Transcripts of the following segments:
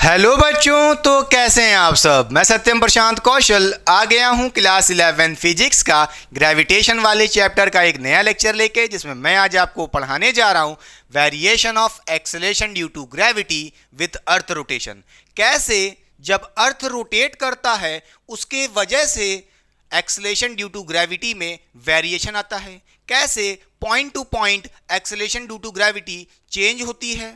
Hello बच्चों, तो कैसे हैं आप सब। मैं सत्यम प्रशांत कौशल आ गया हूं क्लास 11 फिजिक्स का ग्रेविटेशन वाले चैप्टर का एक नया लेक्चर लेके, जिसमें मैं आज आपको पढ़ाने जा रहा हूं variation of acceleration due to gravity with earth rotation. कैसे जब अर्थ रोटेट करता है उसके वजह से एक्सेलेरेशन ड्यू टू ग्रेविटी में वेरिएशन आता है, कैसे point to point acceleration due to gravity change होती है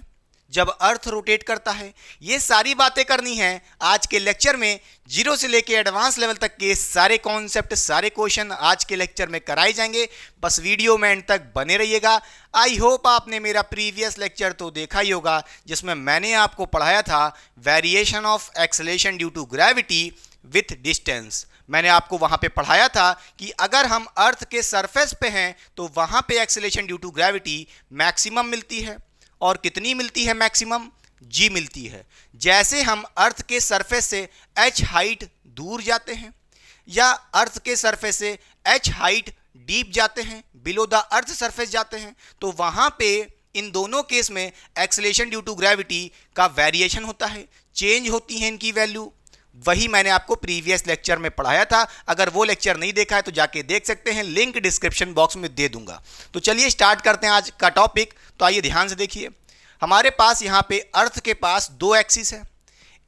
जब अर्थ रोटेट करता है। ये सारी बातें करनी है आज के लेक्चर में। जीरो से लेके एडवांस लेवल तक के सारे कॉन्सेप्ट, सारे क्वेश्चन आज के लेक्चर में कराए जाएंगे। बस वीडियो में एंड तक बने रहिएगा। आई होप आपने मेरा प्रीवियस लेक्चर तो देखा ही होगा, जिसमें मैंने आपको पढ़ाया था variation of acceleration due to gravity with distance. मैंने आपको वहां पे पढ़ाया था कि अगर हम अर्थ के सरफेस पे हैं तो वहां पे acceleration due to gravity maximum मिलती है। और कितनी मिलती है मैक्सिमम? जी मिलती है। जैसे हम अर्थ के सरफेस से h हाइट दूर जाते हैं या अर्थ के सरफेस से h हाइट डीप जाते हैं, बिलो द अर्थ सरफेस जाते हैं, तो वहां पे इन दोनों केस में एक्सेलेरेशन ड्यू टू ग्रेविटी का वेरिएशन होता है, चेंज होती है इनकी वैल्यू। वही मैंने आपको प्रीवियस लेक्चर में पढ़ाया था। अगर वो लेक्चर नहीं देखा है तो जाके देख सकते हैं, लिंक डिस्क्रिप्शन बॉक्स में दे दूंगा। तो चलिए स्टार्ट करते हैं आज का टॉपिक। तो आइए ध्यान से देखिए, हमारे पास यहाँ पे अर्थ के पास दो एक्सिस है।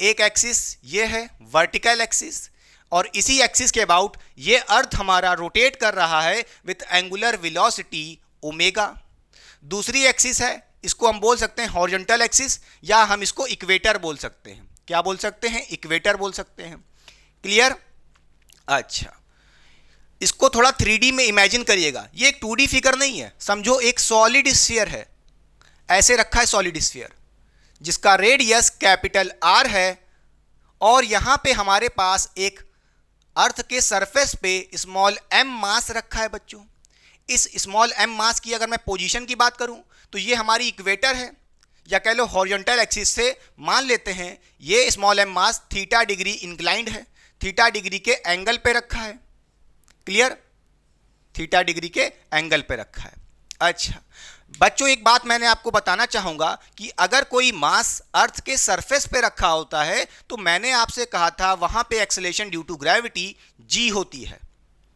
एक एक्सिस ये है वर्टिकल एक्सिस, और इसी एक्सिस के अबाउट ये अर्थ हमारा रोटेट कर रहा है विथ एंगुलर वेलोसिटी ओमेगा। दूसरी एक्सिस है, इसको हम बोल सकते हैं हॉरिजॉन्टल एक्सिस, या हम इसको इक्वेटर बोल सकते हैं। क्या बोल सकते हैं? इक्वेटर बोल सकते हैं। क्लियर? अच्छा, इसको थोड़ा 3D में इमेजिन करिएगा। ये एक 2D फिगर नहीं है, समझो एक सॉलिड स्फीयर है। ऐसे रखा है सॉलिड स्फीयर, जिसका रेडियस कैपिटल R है, और यहां पे हमारे पास एक अर्थ के सरफेस पे स्मॉल m मास रखा है बच्चों। इस स्मॉल m मास की अगर मैं पोजीशन की बात करूं तो ये हमारी इक्वेटर है, या कह लो हॉरिजॉन्टल एक्सिस से मान लेते हैं ये स्मॉल m मास थीटा डिग्री इंक्लाइंड है, थीटा डिग्री के एंगल पे रखा है। क्लियर? थीटा डिग्री के एंगल पे रखा है। अच्छा बच्चों, एक बात मैंने आपको बताना चाहूंगा कि अगर कोई मास अर्थ के सरफेस पे रखा होता है तो मैंने आपसे कहा था वहां पे एक्सेलेरेशन ड्यू टू ग्रेविटी जी होती है।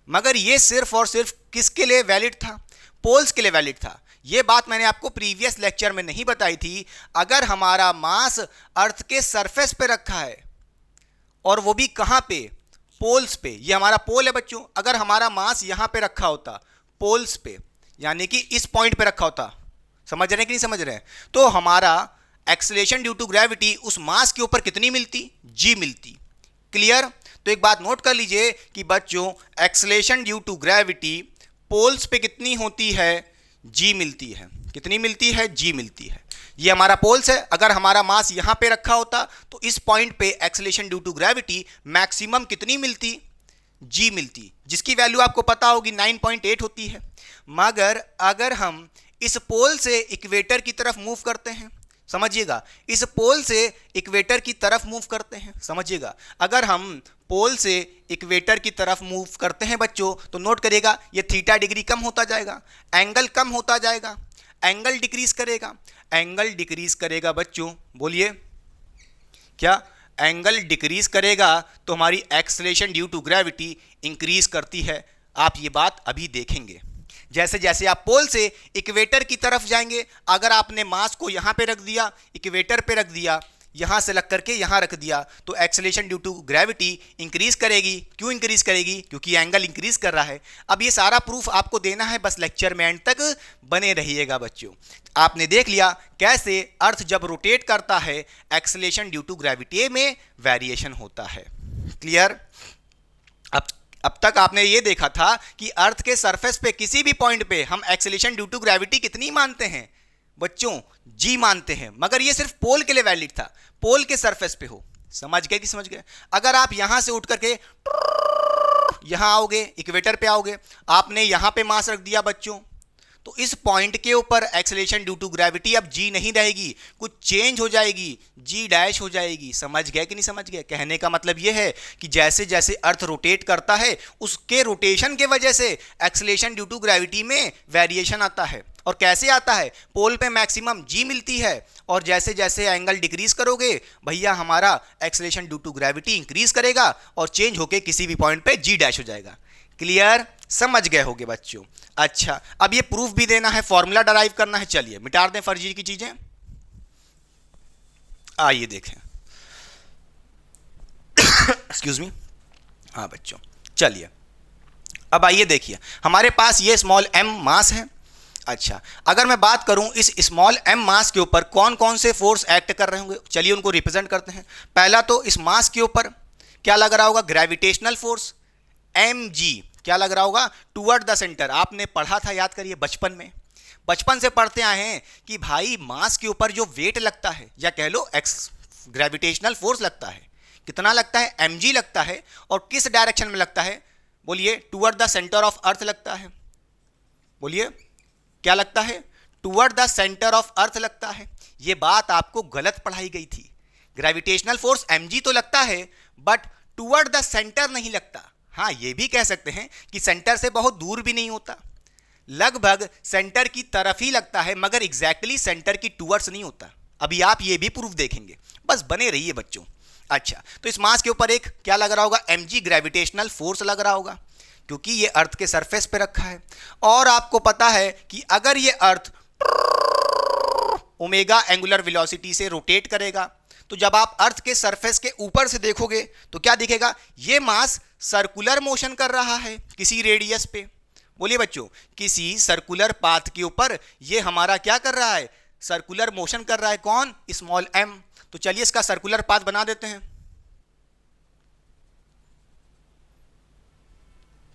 मगर ये सिर्फ और सिर्फ किसके लिए वैलिड था? पोल्स के लिए वैलिड था। ये बात मैंने आपको प्रीवियस लेक्चर में नहीं बताई थी। अगर हमारा मास अर्थ के सरफेस पे रखा है, और वो भी कहां पे? पोल्स पे। ये हमारा पोल है बच्चों। अगर हमारा मास यहां पे रखा होता पोल्स पे, यानी कि इस पॉइंट पे रखा होता, समझ रहे हैं कि नहीं समझ रहे हैं, तो हमारा एक्सेलेरेशन ड्यू टू ग्रेविटी उस मास के ऊपर कितनी मिलती? जी मिलती। क्लियर? तो एक बात नोट कर लीजिए कि बच्चों acceleration due to gravity poles पे कितनी होती है? जी मिलती है। कितनी मिलती है? जी मिलती है। ये हमारा पोल्स है। अगर हमारा मास यहां पे रखा होता तो इस पॉइंट पे acceleration due to gravity maximum कितनी मिलती? जी मिलती, जिसकी वैल्यू आपको पता होगी 9.8 होती है। मगर अगर हम इस पोल से इक्वेटर की तरफ मूव करते हैं, समझिएगा, इस पोल से इक्वेटर की तरफ मूव करते हैं, समझिएगा, अगर हम पोल से इक्वेटर की तरफ मूव करते हैं बच्चों, तो नोट करिएगा ये थीटा डिग्री कम होता जाएगा, एंगल कम होता जाएगा, एंगल डिक्रीज करेगा। एंगल डिक्रीज करेगा बच्चों, बोलिए क्या? एंगल डिक्रीज करेगा तो हमारी acceleration due to gravity increase करती है। आप ये बात अभी देखेंगे। जैसे जैसे आप पोल से इक्वेटर की तरफ जाएंगे, अगर आपने मास को यहां पे रख दिया, इक्वेटर पे रख दिया, यहां से लग करके यहां रख दिया, तो acceleration due to gravity increase करेगी। क्यों इंक्रीज करेगी? क्योंकि एंगल इंक्रीज कर रहा है। अब ये सारा प्रूफ आपको देना है, बस लेक्चर में एंड तक बने रहिएगा बच्चों। आपने देख लिया कैसे अर्थ जब रोटेट करता है एक्सेलेरेशन ड्यू टू ग्रेविटी में वेरिएशन होता है। क्लियर? अब तक आपने ये देखा था कि अर्थ के सरफेस पे किसी भी पॉइंट पे हम एक्सेलेरेशन ड्यू टू ग्रेविटी कितनी मानते हैं बच्चों? जी मानते हैं। मगर ये सिर्फ पोल के लिए वैलिड था, पोल के सरफेस पे हो। समझ गए कि समझ गए? अगर आप यहां से उठ करके यहां आओगे, इक्वेटर पे आओगे, आपने यहां पे मास रख दिया बच्चों, तो इस पॉइंट के ऊपर एक्सेलेरेशन ड्यू टू ग्रेविटी अब जी नहीं रहेगी, कुछ चेंज हो जाएगी, जी डैश हो जाएगी। समझ गए कि नहीं समझ गए? कहने का मतलब यह है कि जैसे जैसे अर्थ रोटेट करता है उसके रोटेशन के वजह से एक्सेलेरेशन ड्यू टू ग्रेविटी में वेरिएशन आता है। और कैसे आता है, पोल पे मैक्सिमम जी मिलती है और जैसे जैसे एंगल डिक्रीज करोगे भैया हमारा acceleration due to gravity increase करेगा और चेंज होके किसी भी पॉइंट पे जी डैश हो जाएगा। क्लियर, समझ गए होगे बच्चों। अच्छा, अब ये प्रूफ भी देना है, फॉर्मूला डराइव करना है। चलिए मिटा दें फर्जी की चीजें, आइए देखें। एक्सक्यूज मी, हाँ बच्चों चलिए अब आइए देखिए, हमारे पास ये स्मॉल m मास है। अच्छा, अगर मैं बात करूं इस स्मॉल m मास के ऊपर कौन कौन से फोर्स एक्ट कर रहे होंगे, चलिए उनको रिप्रेजेंट करते हैं। पहला तो इस मास के ऊपर क्या लग रहा होगा, ग्रेविटेशनल फोर्स mg क्या लग रहा होगा, टुवर्ड द सेंटर। आपने पढ़ा था, याद करिए बचपन में, बचपन से पढ़ते आए हैं कि भाई मास के ऊपर जो वेट लगता है या कह लो एक्स ग्रेविटेशनल फोर्स लगता है, कितना लगता है, mg लगता है। और किस डायरेक्शन में लगता है, बोलिए, toward the centre of earth लगता है। बोलिए क्या लगता है, toward the centre of earth लगता है। ये बात आपको गलत पढ़ाई गई थी। ग्रेविटेशनल फोर्स mg तो लगता है बट टुवर्ड द सेंटर नहीं लगता। हाँ, ये भी कह सकते हैं कि सेंटर से बहुत दूर भी नहीं होता, लगभग सेंटर की तरफ ही लगता है, मगर एग्जैक्टली सेंटर की टुवर्ड्स नहीं होता। अभी आप ये भी प्रूफ देखेंगे, बस बने रहिए बच्चों। अच्छा, तो इस मास के ऊपर एक क्या लग रहा होगा, mg ग्रेविटेशनल फोर्स लग रहा होगा, क्योंकि ये अर्थ के सरफेस पे रखा है। और आपको पता है कि अगर ये अर्थ ओमेगा एंगुलर वेलोसिटी से रोटेट करेगा, तो जब आप अर्थ के सरफेस के ऊपर से देखोगे तो क्या दिखेगा, ये मास सर्कुलर मोशन कर रहा है किसी रेडियस पे। बोलिए बच्चों, किसी सर्कुलर पाथ के ऊपर ये हमारा क्या कर रहा है, सर्कुलर मोशन कर रहा है। कौन, स्मॉल m। तो चलिए इसका सर्कुलर पाथ बना देते हैं।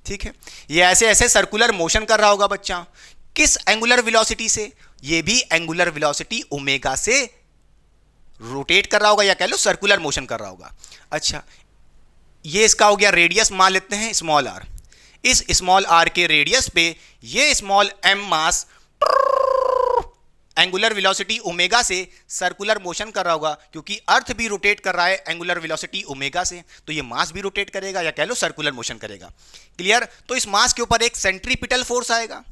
ठीक है, ये ऐसे ऐसे सर्कुलर मोशन कर रहा होगा बच्चा, किस एंगुलर वेलोसिटी से, ये भी एंगुलर वेलोसिटी ओमेगा से रोटेट कर रहा होगा या कह लो सर्कुलर मोशन कर रहा होगा। अच्छा, ये इसका हो गया रेडियस, मान लेते हैं स्मॉल r। इस स्मॉल r के रेडियस पे ये स्मॉल m मास एंगुलर वेलोसिटी ओमेगा से सर्कुलर मोशन कर रहा होगा, क्योंकि अर्थ भी रोटेट कर रहा है एंगुलर वेलोसिटी ओमेगा से, तो ये मास भी रोटेट करेगा या कह लो सर्कुलर मोशन करेगा। क्लियर, तो इस मास के ऊपर एक सेंट्रीपिटल फोर्स आएगा।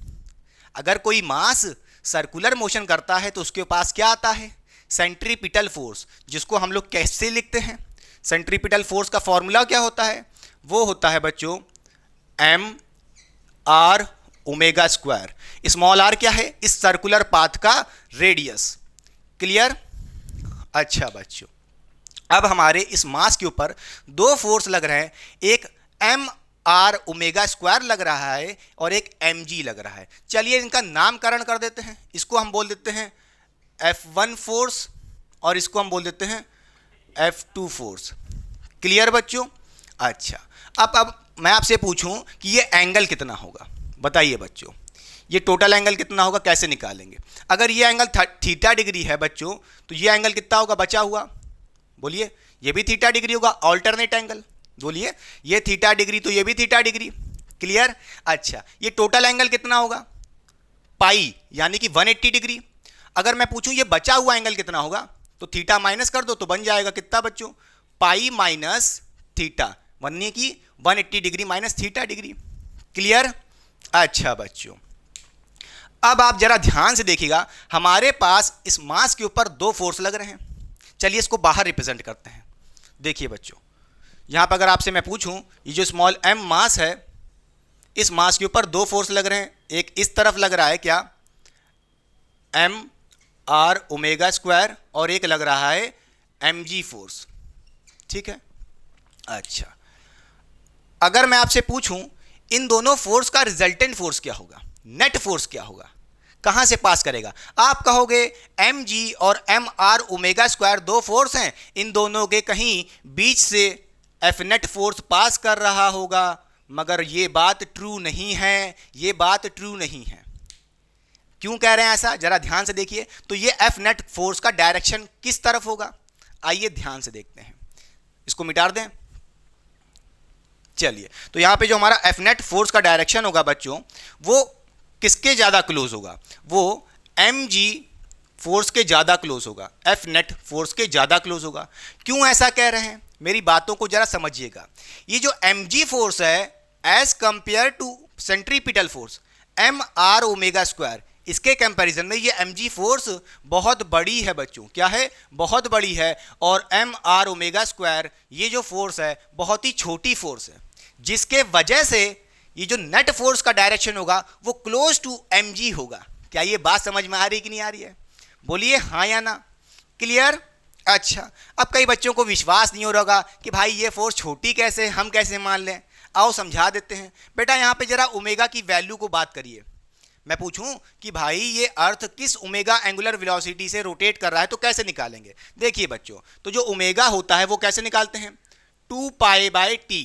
अगर कोई मास सर्कुलर मोशन करता है तो उसके पास क्या आता है, सेंट्रीपिटल फोर्स, जिसको हम लोग कैसे लिखते हैं, सेंट्रीपिटल फोर्स का फॉर्मूला क्या होता है, वो होता है बच्चों m r omega square. Small r क्या है, इस सर्कुलर पाथ का रेडियस। क्लियर। अच्छा बच्चों, अब हमारे इस मास के ऊपर दो फोर्स लग रहे हैं, एक m r ओमेगा स्क्वायर लग रहा है और एक mg लग रहा है। चलिए इनका नामकरण कर देते हैं, इसको हम बोल देते हैं F1 फोर्स और इसको हम बोल देते हैं F2 फोर्स। क्लियर बच्चों। अच्छा, अब मैं आपसे पूछूं कि ये एंगल कितना होगा, बताइए बच्चों, ये टोटल एंगल कितना होगा, कैसे निकालेंगे। अगर ये एंगल थीटा डिग्री है बच्चों, तो ये एंगल कितना होगा बचा हुआ, बोलिए, ये भी थीटा डिग्री होगा, ऑल्टरनेट एंगल। बोलिए, ये थीटा डिग्री तो ये भी थीटा डिग्री। क्लियर। अच्छा, ये टोटल एंगल कितना होगा, पाई, यानी कि 180 डिग्री। अगर मैं पूछूं ये बचा हुआ एंगल कितना होगा, तो थीटा माइनस कर दो तो बन जाएगा कितना बच्चों, पाई माइनस थीटा, बनने की 180 degree minus theta degree. Clear. अच्छा बच्चों, अब आप जरा ध्यान से देखिएगा, हमारे पास इस मास के ऊपर दो फोर्स लग रहे हैं। चलिए इसको बाहर रिप्रेजेंट करते हैं। देखिए बच्चों, यहां पर अगर आपसे मैं पूछूं, ये जो स्मॉल m मास है, इस मास के ऊपर दो फोर्स लग रहे हैं, एक इस तरफ लग रहा है क्या, m r ओमेगा स्क्वायर, और एक लग रहा है mg फोर्स। ठीक है। अच्छा, अगर मैं आपसे पूछूं इन दोनों फोर्स का रिजल्टेंट फोर्स क्या होगा, नेट फोर्स क्या होगा, कहां से पास करेगा, आप कहोगे mg और mr ओमेगा स्क्वायर दो फोर्स हैं, इन दोनों के कहीं बीच से F नेट फोर्स पास कर रहा होगा, मगर ये बात ट्रू नहीं है, ये बात ट्रू नहीं है। क्यों कह रहे हैं ऐसा, जरा ध्यान से देखिए। तो ये F नेट फोर्स का डायरेक्शन किस तरफ होगा, आइए ध्यान से देखते हैं। इसको मिटा दें। चलिए, तो यहां पे जो हमारा F नेट फोर्स का डायरेक्शन होगा बच्चों, वो किसके ज्यादा क्लोज होगा, वो mg फोर्स के ज्यादा क्लोज होगा, F नेट फोर्स के ज्यादा क्लोज होगा। क्यों ऐसा कह रहे हैं, मेरी बातों को जरा समझिएगा। ये जो mg फोर्स है as compare to centripetal force m r omega square, इसके कंपैरिजन में ये mg फोर्स बहुत बड़ी है बच्चों, क्या है, बहुत बड़ी है। और mr ओमेगा स्क्वायर ये जो फोर्स है बहुत ही छोटी फोर्स है, जिसके वजह से ये जो नेट फोर्स का डायरेक्शन होगा वो क्लोज टू mg होगा। क्या ये बात समझ में आ रही कि नहीं आ रही है? बोलिए हाँ या ना। क्लियर? अच्छा, अब कई बच्चों को विश्वास नहीं हो रहा होगा कि भाई ये फोर्स छोटी कैसे, हम कैसे मान लें। आओ समझा देते हैं। बेटा यहाँ पे जरा ओमेगा की वैल्यू को बात करिए। मैं पूछूं कि भाई ये अर्थ किस ओमेगा एंगुलर वेलोसिटी से रोटेट कर रहा है तो कैसे निकालेंगे? देखिए बच्चों, तो जो ओमेगा होता है वो कैसे निकालते हैं? 2 पाई बाय टी।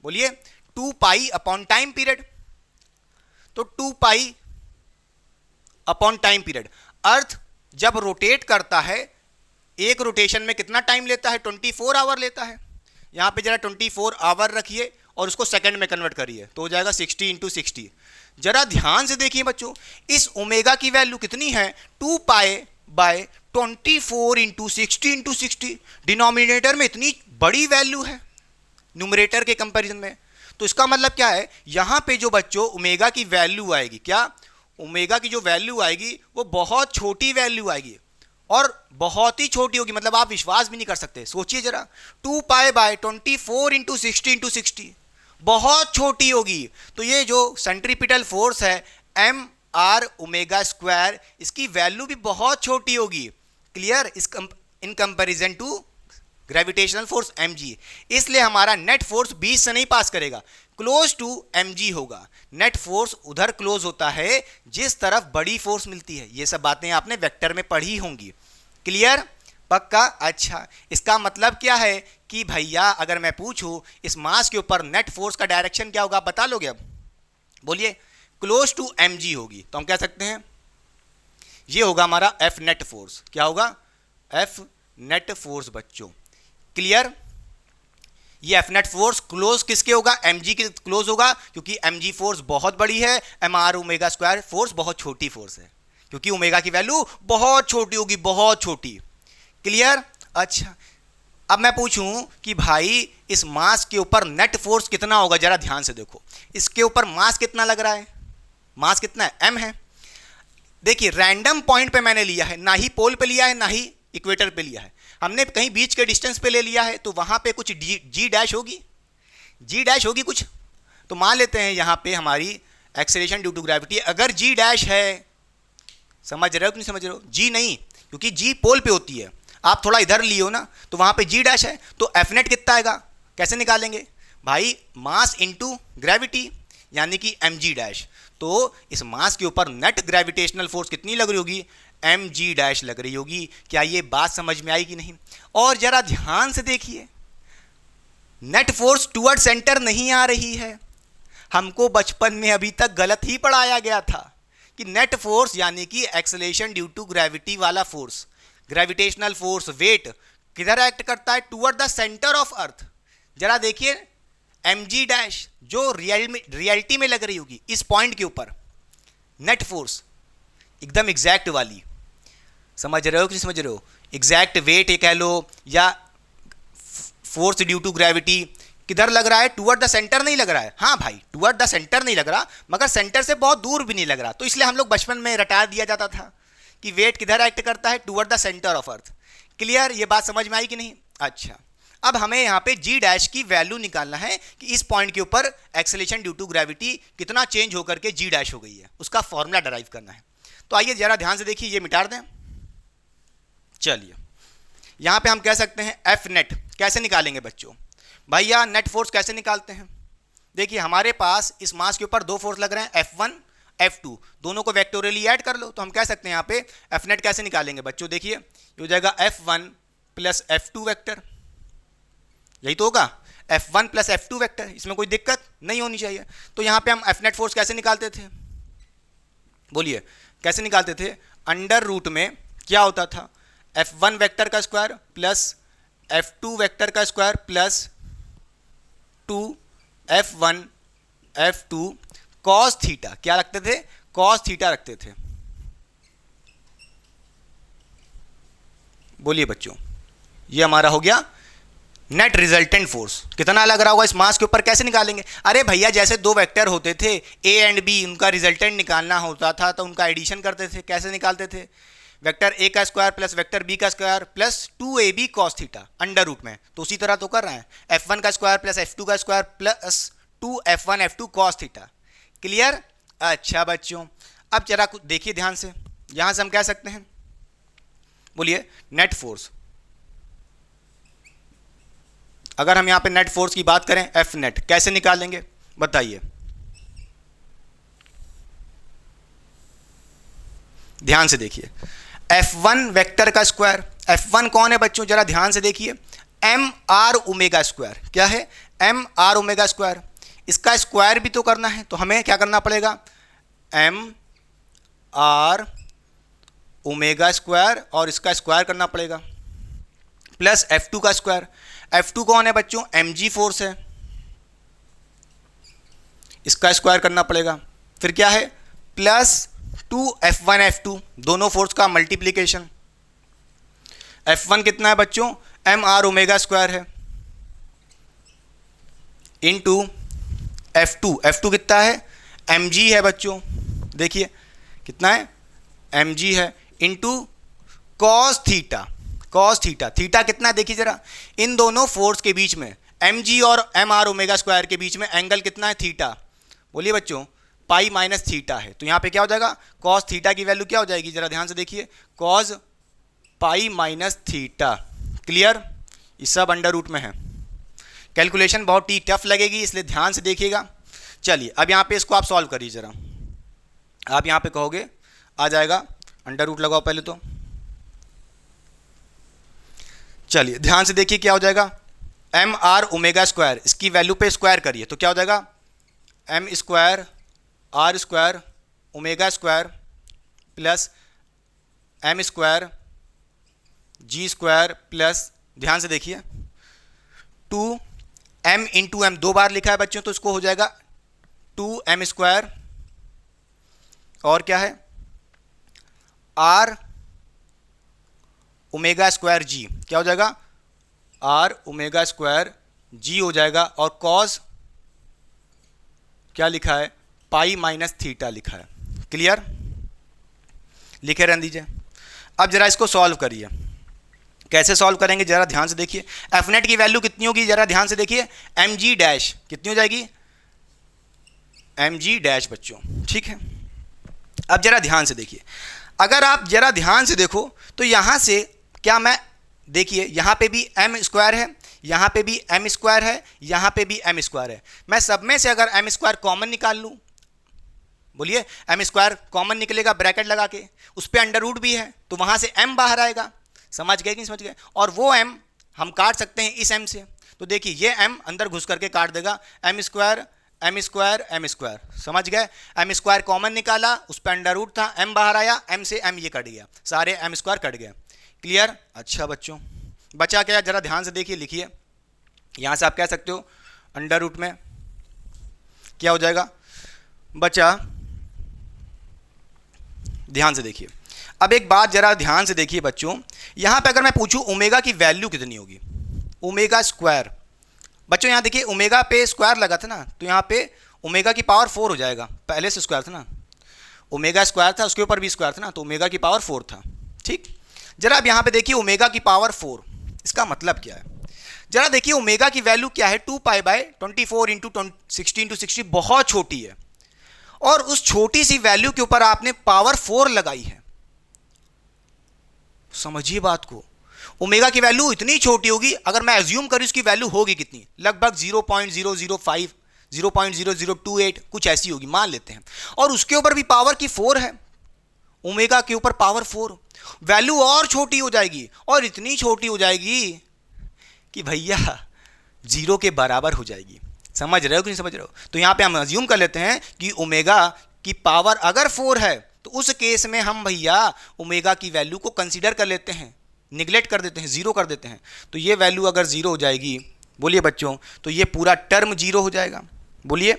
बोलिए 2 पाई अपॉन टाइम पीरियड। तो 2 पाई अपॉन टाइम पीरियड। अर्थ जब रोटेट करता है एक रोटेशन में कितना टाइम लेता है? 24 आवर लेता है। यहाँ पे जरा 24 आवर रखिए और उसको सेकंड में कन्वर्ट करिए तो हो जाएगा 60 इंटू 60। जरा ध्यान से देखिए बच्चों, इस ओमेगा की वैल्यू कितनी है? 2 pi by 24 into 60 into 60। Denominator में इतनी बड़ी वैल्यू है न्यूमरेटर के कंपैरिजन में। तो इसका मतलब क्या है, यहाँ पे जो बच्चों ओमेगा की वैल्यू आएगी, क्या ओमेगा की जो वैल्यू आएगी वो बहुत छोटी वैल्यू आएगी और बहुत ही छोटी होगी, मतलब आप विश्वास भी नहीं कर सकते। सोचिए जरा, 2 पाई बाय 24 इंटू 60 इंटू 60 बहुत छोटी होगी। तो ये जो सेंट्रीपिटल फोर्स है एम आर ओमेगा स्क्वायर, इसकी वैल्यू भी बहुत छोटी होगी। Clear? In comparison to gravitational force mg। इसलिए हमारा नेट फोर्स 20 से नहीं पास करेगा, क्लोज टू mg होगा। नेट फोर्स उधर क्लोज होता है जिस तरफ बड़ी फोर्स मिलती है। ये सब बातें आपने वेक्टर में पढ़ी होंगी। क्लियर? पक्का? अच्छा, इसका मतलब क्या है कि भैया अगर मैं पूछूं इस मास के ऊपर नेट फोर्स का डायरेक्शन क्या होगा, आप बता लोगे? अब बोलिए क्लोज टू mg होगी। तो हम कह सकते हैं ये होगा हमारा एफ नेट फोर्स। क्या होगा? एफ नेट फोर्स बच्चों। क्लियर? ये एफ नेट फोर्स क्लोज किसके होगा? mg के क्लोज होगा, क्योंकि mg फोर्स बहुत बड़ी है, mr ओमेगा स्क्वायर फोर्स बहुत छोटी फोर्स है, क्योंकि ओमेगा की वैल्यू बहुत छोटी होगी, बहुत छोटी। क्लियर? अच्छा, अब मैं पूछूं कि भाई इस मास के ऊपर नेट फोर्स कितना होगा? जरा ध्यान से देखो, इसके ऊपर मास कितना लग रहा है? मास कितना है? m है। देखिए रैंडम पॉइंट पे मैंने लिया है, ना ही पोल पे लिया है ना ही इक्वेटर पे लिया है, हमने कहीं बीच के डिस्टेंस पे ले लिया है, तो वहां पे कुछ जी डैश होगी, जी डैश होगी कुछ। तो मान लेते हैं यहां पे हमारी एक्सेलरेशन ड्यू टू ग्रेविटी अगर जी डैश है, समझ रहे हो कि नहीं समझ रहे हो? जी नहीं, क्योंकि जी पोल पे होती है, आप थोड़ा इधर लियो ना, तो वहां पे जी डैश है, तो एफ नेट कितना आएगा? कैसे निकालेंगे भाई? मास इंटू ग्रेविटी, यानी कि एम जी डैश। तो इस मास के ऊपर नेट ग्रेविटेशनल फोर्स कितनी लग रही होगी? एम जी डैश लग रही होगी। क्या ये बात समझ में आई कि नहीं? और जरा ध्यान से देखिए, नेट फोर्स टुवर्ड सेंटर नहीं आ रही है। हमको बचपन में अभी तक गलत ही पढ़ाया गया था कि नेट फोर्स यानी कि एक्सेलरेशन ड्यू टू ग्रेविटी वाला फोर्स, ग्रेविटेशनल फोर्स, वेट किधर एक्ट करता है? Toward the centre of earth. जरा देखिए एम जी डैश जो रियलिटी में लग रही होगी इस पॉइंट के ऊपर, नेट फोर्स एकदम एग्जैक्ट वाली, समझ रहे हो कि नहीं समझ रहे हो? एग्जैक्ट वेट ये कह लो या फोर्स ड्यू टू ग्रेविटी किधर लग रहा है? टुवर्ड द सेंटर नहीं लग रहा है। हाँ भाई, टुवर्ड द सेंटर नहीं लग रहा, मगर सेंटर से बहुत दूर भी नहीं लग रहा। तो इसलिए हम लोग बचपन में रटा दिया जाता था कि वेट किधर एक्ट करता है? Toward the centre of earth. Clear? ये बात समझ में आई कि नहीं? अच्छा, अब हमें यहाँ पे जी डैश की वैल्यू निकालना है कि इस पॉइंट के ऊपर एक्सेलरेशन ड्यू टू ग्रेविटी कितना चेंज होकर के जी डैश हो गई है, उसका फॉर्मूला डराइव करना है। तो आइए जरा ध्यान से देखिए, ये मिटा दें। चलिए यहां पे हम कह सकते हैं एफ नेट। कैसे निकालेंगे बच्चों? भैया नेट फोर्स कैसे निकालते हैं? देखिए हमारे पास इस मास के ऊपर दो फोर्स लग रहे हैं, F1 F2, दोनों को वेक्टोरियली ऐड कर लो। तो हम कह सकते हैं यहाँ पे एफ नेट कैसे निकालेंगे बच्चों? देखिए ये हो जाएगा F1 प्लस F2 वेक्टर, यही तो होगा, F1 प्लस F2 वेक्टर। इसमें कोई दिक्कत नहीं होनी चाहिए। तो यहाँ पे हम एफ नेट फोर्स कैसे निकालते थे? बोलिए कैसे निकालते थे? अंडर रूट में क्या होता था? F1 वेक्टर का स्क्वायर प्लस F2 वेक्टर का square plus 2 F1 F2 cos theta. क्या रखते थे? कॉस थीटा रखते थे। बोलिए बच्चों, ये हमारा हो गया नेट रिजल्टेंट फोर्स कितना लग रहा होगा इस मास के ऊपर, कैसे निकालेंगे? अरे भैया जैसे दो वेक्टर होते थे ए एंड बी, उनका रिजल्टेंट निकालना होता था तो उनका एडिशन करते थे। कैसे निकालते थे? वेक्टर ए का स्क्वायर प्लस वेक्टर बी का square plus 2ab cos theta under root में। तो उसी तरह तो कर रहे हैं, f1 का स्क्वायर प्लस f2 का square plus 2f1 f2 cos theta. Clear? अच्छा बच्चों, अब जरा कुछ देखिए ध्यान से, यहां से हम कह सकते हैं, बोलिए नेट फोर्स। अगर हम यहां पे नेट फोर्स की बात करें, एफ नेट कैसे निकालेंगे बताइए? ध्यान से देखिए, F1 वेक्टर का स्क्वायर, F1 कौन है बच्चों जरा ध्यान से देखिए, एम आर ओमेगा स्क्वायर। क्या है? M R omega square. इसका स्क्वायर भी तो करना है, तो हमें क्या करना पड़ेगा? एम आर ओमेगा स्क्वायर और इसका स्क्वायर करना पड़ेगा प्लस F2 का स्क्वायर। F2 कौन है बच्चों? mg फोर्स है, इसका स्क्वायर करना पड़ेगा। फिर क्या है? प्लस 2f1 f2, दोनों फोर्स का मल्टीप्लीकेशन। F1 कितना है बच्चों? एम आर ओमेगा स्क्वायर है इनटू F2 कितना है? mg है बच्चों, देखिए कितना है? mg है इनटू कॉस थीटा। थीटा कितना है देखिए जरा, इन दोनों फोर्स के बीच में mg और एम आर ओमेगा स्क्वायर के बीच में एंगल कितना है? थीटा। बोलिए बच्चों, पाई माइनस थीटा है, तो यहां पे क्या हो जाएगा? कॉस थीटा की वैल्यू क्या हो जाएगी जरा ध्यान से देखिए, cos pi minus theta. Clear? ये सब अंडर रूट में है। कैलकुलेशन बहुत ही टफ लगेगी, इसलिए ध्यान से देखिएगा। चलिए अब यहां पे इसको आप सॉल्व करिए जरा। आप यहां पे कहोगे आ जाएगा, अंडर रूट लगाओ पहले तो। चलिए ध्यान से देखिए क्या हो जाएगा, एम आर ओमेगा स्क्वायर, इसकी वैल्यू पे स्क्वायर करिए तो क्या हो जाएगा? M square R square omega square plus M square G square plus, ध्यान से देखिए, 2m इंटू एम, दो बार लिखा है बच्चों तो इसको हो जाएगा 2m स्क्वायर और क्या है? आर ओमेगा स्क्वायर जी, क्या हो जाएगा? आर ओमेगा स्क्वायर जी हो जाएगा और कॉस क्या लिखा है? पाई माइनस थीटा लिखा है। क्लियर? लिखे रहने दीजिए। अब जरा इसको सॉल्व करिए। कैसे सॉल्व करेंगे जरा ध्यान से देखिए। एफ नेट की वैल्यू कितनी होगी जरा ध्यान से देखिए, एम जी डैश कितनी हो जाएगी? एम जी डैश बच्चों, ठीक है। अब जरा ध्यान से देखिए, अगर आप जरा ध्यान से देखो तो यहां से क्या, मैं देखिए यहां पे भी एम स्क्वायर है, यहां पे भी एम स्क्वायर है, यहां पे भी एम स्क्वायर है। मैं सब में से अगर एम स्क्वायर कॉमन निकाल लूं, बोलिए एम स्क्वायर कॉमन निकलेगा ब्रैकेट लगा के, उस पर अंडर रूट भी है तो वहां से एम बाहर आएगा। समझ गए कि नहीं समझ गए? और वो एम हम काट सकते हैं इस एम से, तो देखिए ये एम अंदर घुस करके काट देगा, M square M square M square. समझ गए? एम स्क्वायर कॉमन निकाला, उस पर अंडर रूट था, एम बाहर आया, एम से एम ये कट गया, सारे एम स्क्वायर कट गए। क्लियर? अच्छा बच्चों, बचा क्या जरा ध्यान से देखिए, लिखिए। यहां से आप कह सकते हो अंडर रूट में क्या हो जाएगा? बचा, ध्यान से देखिए। अब एक बात जरा ध्यान से देखिए बच्चों, यहां पे अगर मैं पूछूं ओमेगा की वैल्यू कितनी होगी, ओमेगा स्क्वायर, बच्चों यहां देखिए ओमेगा पे स्क्वायर लगा था ना, तो यहां पे ओमेगा की पावर 4 हो जाएगा, पहले से स्क्वायर था ना, ओमेगा स्क्वायर था उसके ऊपर भी स्क्वायर था ना, तो ओमेगा की पावर 4 था। ठीक, जरा अब यहां पे देखिए ओमेगा की पावर 4, इसका मतलब क्या है? जरा देखिए ओमेगा की वैल्यू क्या है? 2 पाई बाय 24 इंटू 16 टू 60, बहुत छोटी है, और उस छोटी सी वैल्यू के ऊपर आपने पावर 4 लगाई है। समझिए बात को, ओमेगा की वैल्यू इतनी छोटी होगी, अगर मैं एज्यूम करूं इसकी वैल्यू होगी कितनी, लगभग 0.005 0.0028 कुछ ऐसी होगी मान लेते हैं, और उसके ऊपर भी पावर की 4 है, ओमेगा के ऊपर पावर 4, वैल्यू और छोटी हो जाएगी, और इतनी छोटी हो जाएगी कि भैया जीरो के बराबर हो जाएगी। समझ रहे हो कि नहीं समझ रहे हो? तो यहां पे हम अज्यूम कर लेते हैं कि ओमेगा की पावर अगर 4 है तो उस केस में हम भैया ओमेगा की वैल्यू को कंसीडर कर लेते हैं, निगलेक्ट कर देते हैं, जीरो कर देते हैं। तो ये वैल्यू अगर जीरो हो जाएगी, बोलिए बच्चों, तो ये पूरा टर्म जीरो हो जाएगा। बोलिए,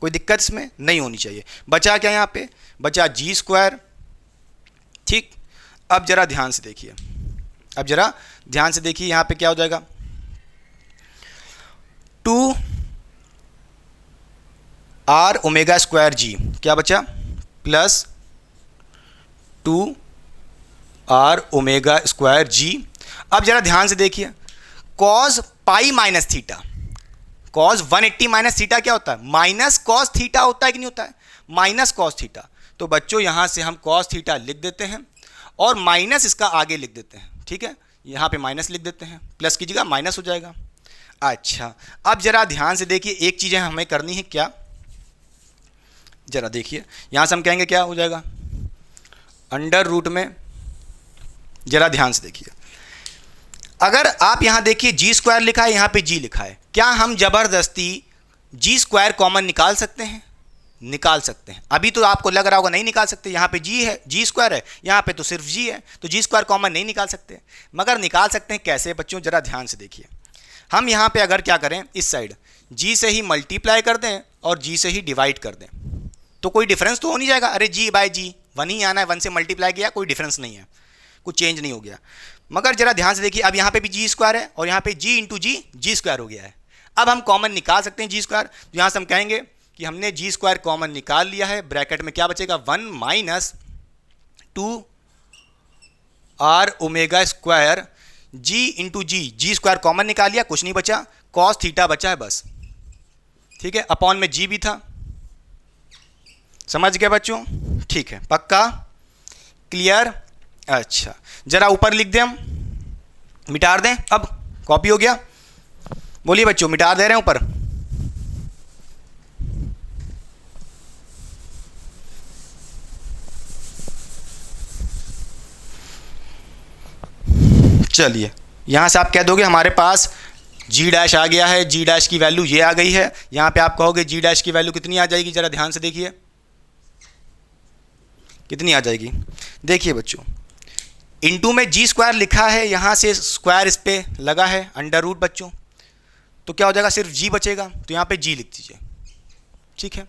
कोई दिक्कत इसमें नहीं होनी चाहिए। बचा क्या यहाँ पे? बचा जी स्क्वायर। ठीक, अब जरा ध्यान से देखिए, अब जरा ध्यान से देखिए, यहाँ पे क्या हो जाएगा? 2 आर ओमेगा स्क्वायर जी, क्या बचा, प्लस 2 आर ओमेगा स्क्वायर जी। अब जरा ध्यान से देखिए, cos pi minus theta, cos 180 minus theta क्या होता है, माइनस कॉस थीटा होता है कि नहीं होता है, माइनस कॉस थीटा। तो बच्चों यहां से हम कॉस थीटा लिख देते हैं और माइनस इसका आगे लिख देते हैं, ठीक है, यहां पे माइनस लिख देते हैं, प्लस कीजिएगा माइनस हो जाएगा। अच्छा, अब जरा ध्यान से देखिए, एक चीज़ हमें करनी है, क्या, जरा देखिए यहां से हम कहेंगे क्या हो जाएगा, अंडर रूट में, जरा ध्यान से देखिए, अगर आप यहां देखिए जी स्क्वायर लिखा है, यहां पे जी लिखा है, क्या हम जबरदस्ती जी स्क्वायर कॉमन निकाल सकते हैं, निकाल सकते हैं। अभी तो आपको लग रहा होगा नहीं निकाल सकते, यहां पे जी है, जी स्क्वायर है, यहां पे तो सिर्फ जी है, तो जी स्क्वायर कॉमन नहीं निकाल सकते, मगर निकाल सकते हैं कैसे बच्चों, जरा ध्यान से देखिए। हम यहां पे अगर क्या करें, इस साइड जी से ही मल्टीप्लाई कर दें और जी से ही डिवाइड कर दें, तो कोई डिफरेंस तो हो नहीं जाएगा, अरे जी बाय जी वन ही आना है, वन से मल्टीप्लाई किया, कोई डिफरेंस नहीं है, कुछ चेंज नहीं हो गया। मगर जरा ध्यान से देखिए, अब यहाँ पे भी जी स्क्वायर है और यहाँ पे जी इंटू जी, जी स्क्वायर हो गया है। अब हम कॉमन निकाल सकते हैं जी स्क्वायर, तो यहाँ से हम कहेंगे कि हमने जी स्क्वायर कॉमन निकाल लिया है, ब्रैकेट में क्या बचेगा, 1 minus 2 R omega square G into जी, जी स्क्वायर कॉमन निकाल लिया, कुछ नहीं बचा, कॉस थीटा बचा है बस, ठीक है, अपॉन में जी भी था, समझ गए बच्चों, ठीक है, पक्का, क्लियर। अच्छा, जरा ऊपर लिख दें, हम मिटार दें, अब कॉपी हो गया, बोलिए बच्चों, मिटार दे रहे हैं ऊपर, चलिए यहां से आप कह दोगे हमारे पास जी डैश आ गया है, जी डैश की वैल्यू ये आ गई है, यहां पे आप कहोगे जी डैश की वैल्यू कितनी आ जाएगी, जरा ध्यान से देखिए कितनी आ जाएगी। देखिए बच्चों, इनटू में जी स्क्वायर लिखा है, यहाँ से स्क्वायर इस पे लगा है अंडर रूट बच्चों, तो क्या हो जाएगा, सिर्फ जी बचेगा, तो यहाँ पे जी लिख दीजिए, ठीक है,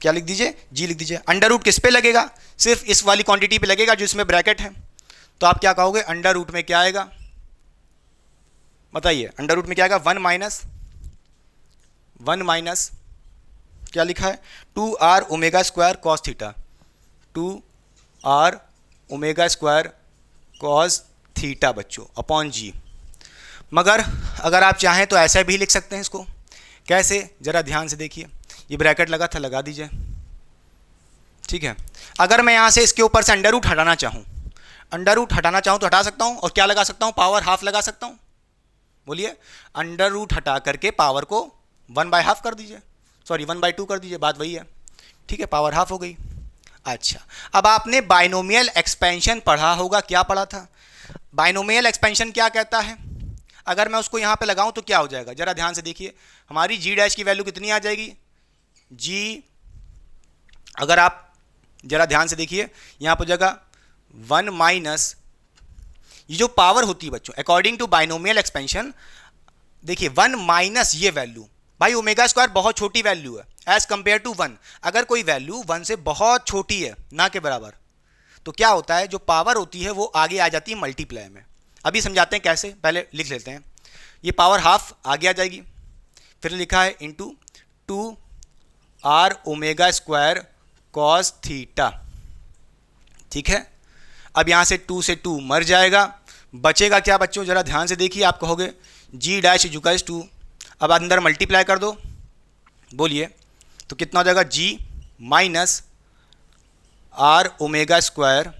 क्या लिख दीजिए, जी लिख दीजिए। अंडर रूट किस पे लगेगा, सिर्फ इस वाली क्वांटिटी पे लगेगा जो इसमें ब्रैकेट है, तो आप क्या कहोगे, अंडर रूट में क्या आएगा, बताइए, अंडर रूट में क्या आएगा, 1 माइनस क्या लिखा है, 2 R omega square cos theta, 2 R omega square cos theta बच्चों अपॉन जी। मगर अगर आप चाहें तो ऐसा भी लिख सकते हैं इसको, कैसे, जरा ध्यान से देखिए, ये ब्रैकेट लगा था, लगा दीजिए, ठीक है। अगर मैं यहाँ से इसके ऊपर से अंडर रूट हटाना चाहूँ, अंडर रूट हटाना चाहूँ तो हटा सकता हूँ, और क्या लगा सकता हूँ, पावर हाफ लगा सकता हूँ, बोलिए, अंडर रूट हटा करके पावर को 1/2 कर दीजिए, सॉरी 1/2 कर दीजिए, बात वही है, ठीक है, पावर हाफ हो गई। अच्छा, अब आपने बाइनोमियल एक्सपेंशन पढ़ा होगा, क्या पढ़ा था, बाइनोमियल एक्सपेंशन क्या कहता है, अगर मैं उसको यहाँ पे लगाऊं तो क्या हो जाएगा, जरा ध्यान से देखिए, हमारी जी डैश की वैल्यू कितनी आ जाएगी, जी, अगर आप जरा ध्यान से देखिए, यहाँ पर जगह 1 माइनस, ये जो पावर होती है बच्चों अकॉर्डिंग टू बाइनोमियल एक्सपेंशन, देखिए 1 माइनस ये वैल्यू, भाई ओमेगा स्क्वायर बहुत छोटी वैल्यू है एज कंपेयर टू 1, अगर कोई वैल्यू 1 से बहुत छोटी है, ना के बराबर, तो क्या होता है, जो पावर होती है वो आगे आ जाती है मल्टीप्लाई में। अभी समझाते हैं कैसे, पहले लिख लेते हैं, ये पावर हाफ आगे आ जाएगी, फिर लिखा है into 2 R omega square cos theta, ठीक है। अब यहाँ से 2 से 2 मर जाएगा, बचेगा क्या बच्चों, जरा ध्यान से देखिए, आप कहोगे जी डैश इक्वल्स टू, अब अंदर मल्टीप्लाई कर दो, बोलिए, तो कितना हो जाएगा, g minus R omega square,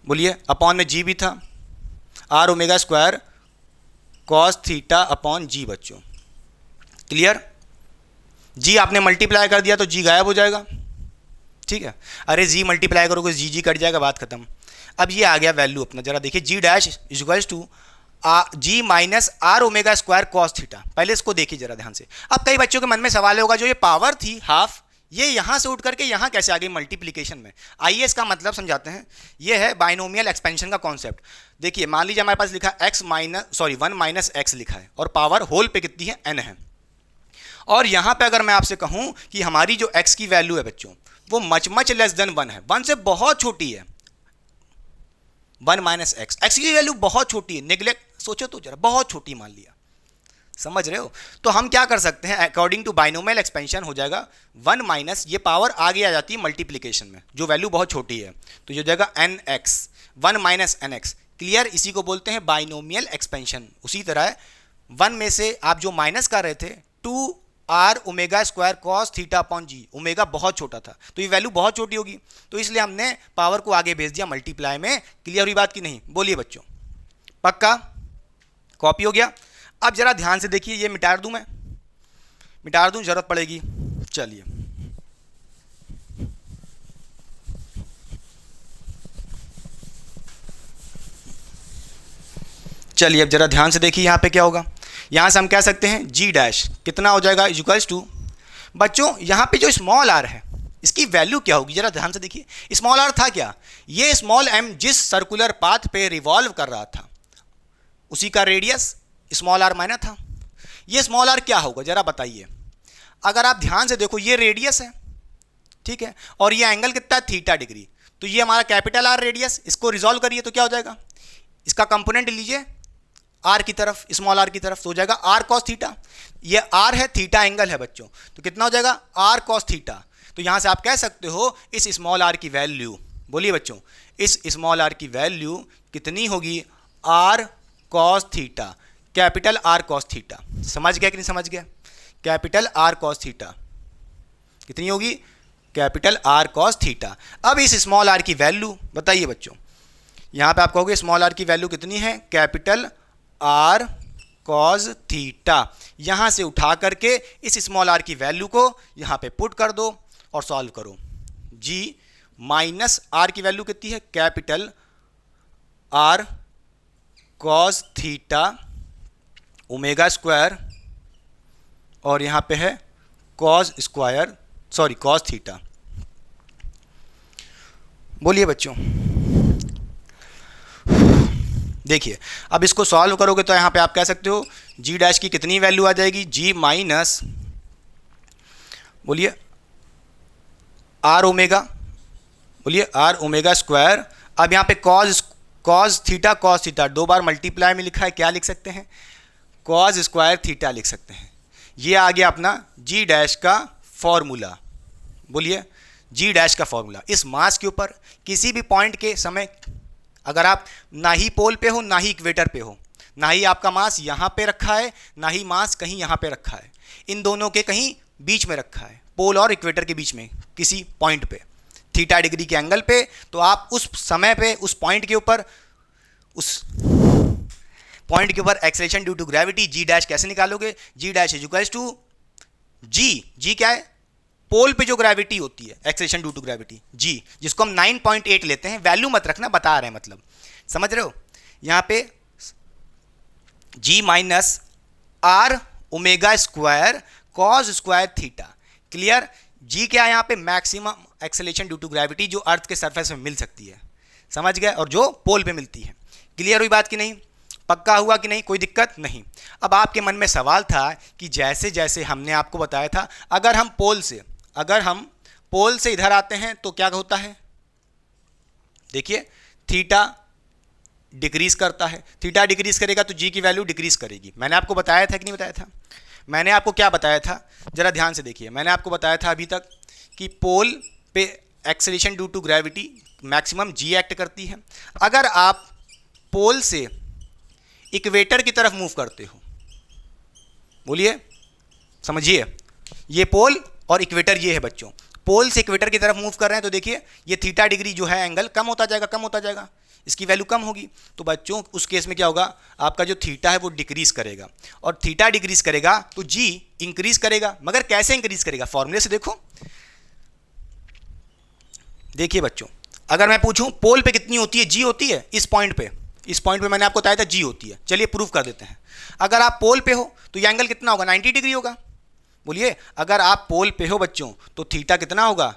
बोलिए, अपॉन में जी भी था, R omega square cos theta upon g बच्चों, क्लियर। जी आपने मल्टीप्लाई कर दिया तो जी गायब हो जाएगा, ठीक है, अरे जी मल्टीप्लाई करोगे जी जी कट जाएगा, बात खत्म। अब ये आ गया वैल्यू अपना, जरा देखिए, g dash equals to ji minus R omega square cos theta, पहले इसको देखिए जरा ध्यान से। अब कई बच्चों के मन में सवाल होगा, जो ये पावर थी हाफ, ये यहाँ से उठ करके यहाँ कैसे आ गई मल्टीप्लिकेशन में, आइए इसका मतलब समझाते हैं। ये है बाइनोमियल एक्सपेंशन का कॉन्सेप्ट। देखिए मान लीजिए हमारे पास लिखा x minus, sorry 1 minus x लिखा है, और पावर होल पे कितनी है, n है, और यहाँ पे अगर मैं आपसे कहूँ कि हमारी जो x की वैल्यू है बच्चों वो मच लेस देन 1 है, 1 से बहुत छोटी है, 1 माइनस एक्स, एक्स की वैल्यू बहुत छोटी है, नेग्लेक्ट, सोचो तो जरा, बहुत छोटी मान लिया, समझ रहे हो? तो हम क्या कर सकते हैं, अकॉर्डिंग टू बाइनोमियल एक्सपेंशन हो जाएगा 1 माइनस, ये पावर आगे आ जाती है मल्टीप्लिकेशन में, जो वैल्यू बहुत छोटी है, तो ये हो जाएगा N X, 1 minus N X. Clear? इसी को बोलते हैं बाइनोमियल एक्सपेंशन। उसी तरह 1 में से आप जो माइनस कर रहे थे 2 R omega square cos theta upon G, omega बहुत छोटा था तो ये वैल्यू बहुत छोटी होगी, तो इसलिए हमने पावर को आगे भेज दिया मल्टीप्लाई में। क्लियर हुई बात की नहीं? बोलिए बच्चों, पक्का? कॉपी हो गया? अब जरा ध्यान से देखिए, ये मिटा दूं मैं, मिटा दूं, जरूरत पड़ेगी। चलिए, चलिए अब जरा ध्यान से देखिए यहाँ पे क्या होगा। यहाँ से हम कह सकते हैं जी डैश कितना हो जाएगा, इक्वल्स टू, बच्चों यहाँ पे जो स्मॉल आर है इसकी वैल्यू क्या होगी, जरा ध्यान से देखिए। स्मॉल आर था क्या, ये स्मॉल एम जिस सर्कुलर पाथ पे रिवॉल्व कर रहा था उसी का रेडियस स्मॉल आर माइनस था। ये स्मॉल आर क्या होगा जरा बताइए। अगर आप ध्यान से देखो, ये रेडियस है, ठीक है, और ये एंगल कितना है, थीटा डिग्री, तो ये हमारा कैपिटल आर रेडियस, इसको रिजॉल्व करिए तो क्या हो जाएगा, इसका कंपोनेंट लीजिए आर की तरफ, स्मॉल आर की तरफ, तो हो जाएगा आर कॉस थीटा। ये आर है, थीटा एंगल है बच्चों, तो कितना हो जाएगा आर कॉस थीटा। तो यहां से आप कह सकते हो इस स्मॉल आर की वैल्यू, बोलिए बच्चों, इस स्मॉल आर की वैल्यू कितनी होगी, R cos theta, capital R cos theta. समझ गया कि नहीं समझ गया? कैपिटल आर कॉस थीटा कितनी होगी, कैपिटल आर कॉस थीटा। अब इस स्मॉल आर की वैल्यू बताइए बच्चों, यहां पे आप कहोगे स्मॉल आर की वैल्यू कितनी है, कैपिटल आर कॉस थीटा। यहां से उठा करके इस स्मॉल आर की वैल्यू को यहां पे पुट कर दो और सॉल्व करो। जी माइनस आर की वैल्यू कितनी है, capital R cos theta omega square, और यहां पे है cos square, sorry cos theta. बोलिए बच्चों, देखिए अब इसको सॉल्व करोगे तो यहां पे आप कह सकते हो जी डैश की कितनी वैल्यू आ जाएगी, जी माइनस, बोलिए आर ओमेगा, बोलिए आर ओमेगा स्क्वायर। अब यहां पे कॉस थीटा दो बार मल्टीप्लाई में लिखा है, क्या लिख सकते हैं, कॉस स्क्वायर थीटा लिख सकते हैं। ये आ गया अपना जी डैश का फॉर्मूला। बोलिए जी डैश का फॉर्मूला। इस मास के ऊपर किसी भी पॉइंट के समय अगर आप ना ही पोल पे हो ना ही इक्वेटर पे हो, ना ही आपका मास यहाँ पे रखा है ना ही मास कहीं यहाँ पे रखा है, इन दोनों के कहीं बीच में रखा है, पोल और इक्वेटर के बीच में किसी पॉइंट पे थीटा डिग्री के एंगल पे, तो आप उस समय पे उस पॉइंट के ऊपर acceleration due to gravity G dash कैसे निकालोगे, G dash is equals to G क्या है, पोल पे जो ग्रेविटी होती है acceleration due to gravity G, जिसको हम 9.8 लेते हैं, वैल्यू मत रखना, बता रहे हैं मतलब, समझ रहे हो। यहां पे g minus R omega square cos square theta. Clear? G क्या है यहां पे, maximum acceleration due to gravity जो अर्थ के सरफेस में मिल सकती है, समझ गए, और जो पोल पे मिलती है। क्लियर हुई बात कि नहीं? पक्का हुआ कि नहीं? कोई दिक्कत नहीं। अब आपके मन में सवाल था कि जैसे जैसे हमने आपको बताया था, अगर हम पोल से इधर आते हैं तो क्या होता है, देखिए थीटा डिक्रीज करता है, थीटा डिक्रीज करेगा तो जी की वैल्यू डिक्रीज करेगी। मैंने आपको बताया था कि नहीं बताया था? मैंने आपको क्या बताया था, जरा ध्यान से देखिए। मैंने आपको बताया था अभी तक कि पोल पे acceleration due to gravity maximum G act करती है। अगर आप पोल से इक्वेटर की तरफ मूव करते हो, बोलिए, समझिए, ये पोल और इक्वेटर ये है बच्चों, पोल से इक्वेटर की तरफ मूव कर रहे हैं तो देखिए ये थीटा डिग्री जो है एंगल कम होता जाएगा, इसकी वैल्यू कम होगी। तो बच्चों उस केस में क्या होगा, आपका जो थीटा है वो डिक्रीज करेगा, और थीटा डिक्रीज करेगा तो जी इंक्रीज करेगा। मगर कैसे इंक्रीज करेगा, फॉर्मूले से देखो। देखिए बच्चों, अगर मैं पूछूं पोल पे कितनी होती है, जी होती है, इस पॉइंट पे मैंने आपको बताया था जी होती है। चलिए प्रूव कर देते हैं। अगर आप पोल पे हो तो ये एंगल कितना होगा, 90 डिग्री होगा। बोलिए, अगर आप पोल पे हो बच्चों तो थीटा कितना होगा,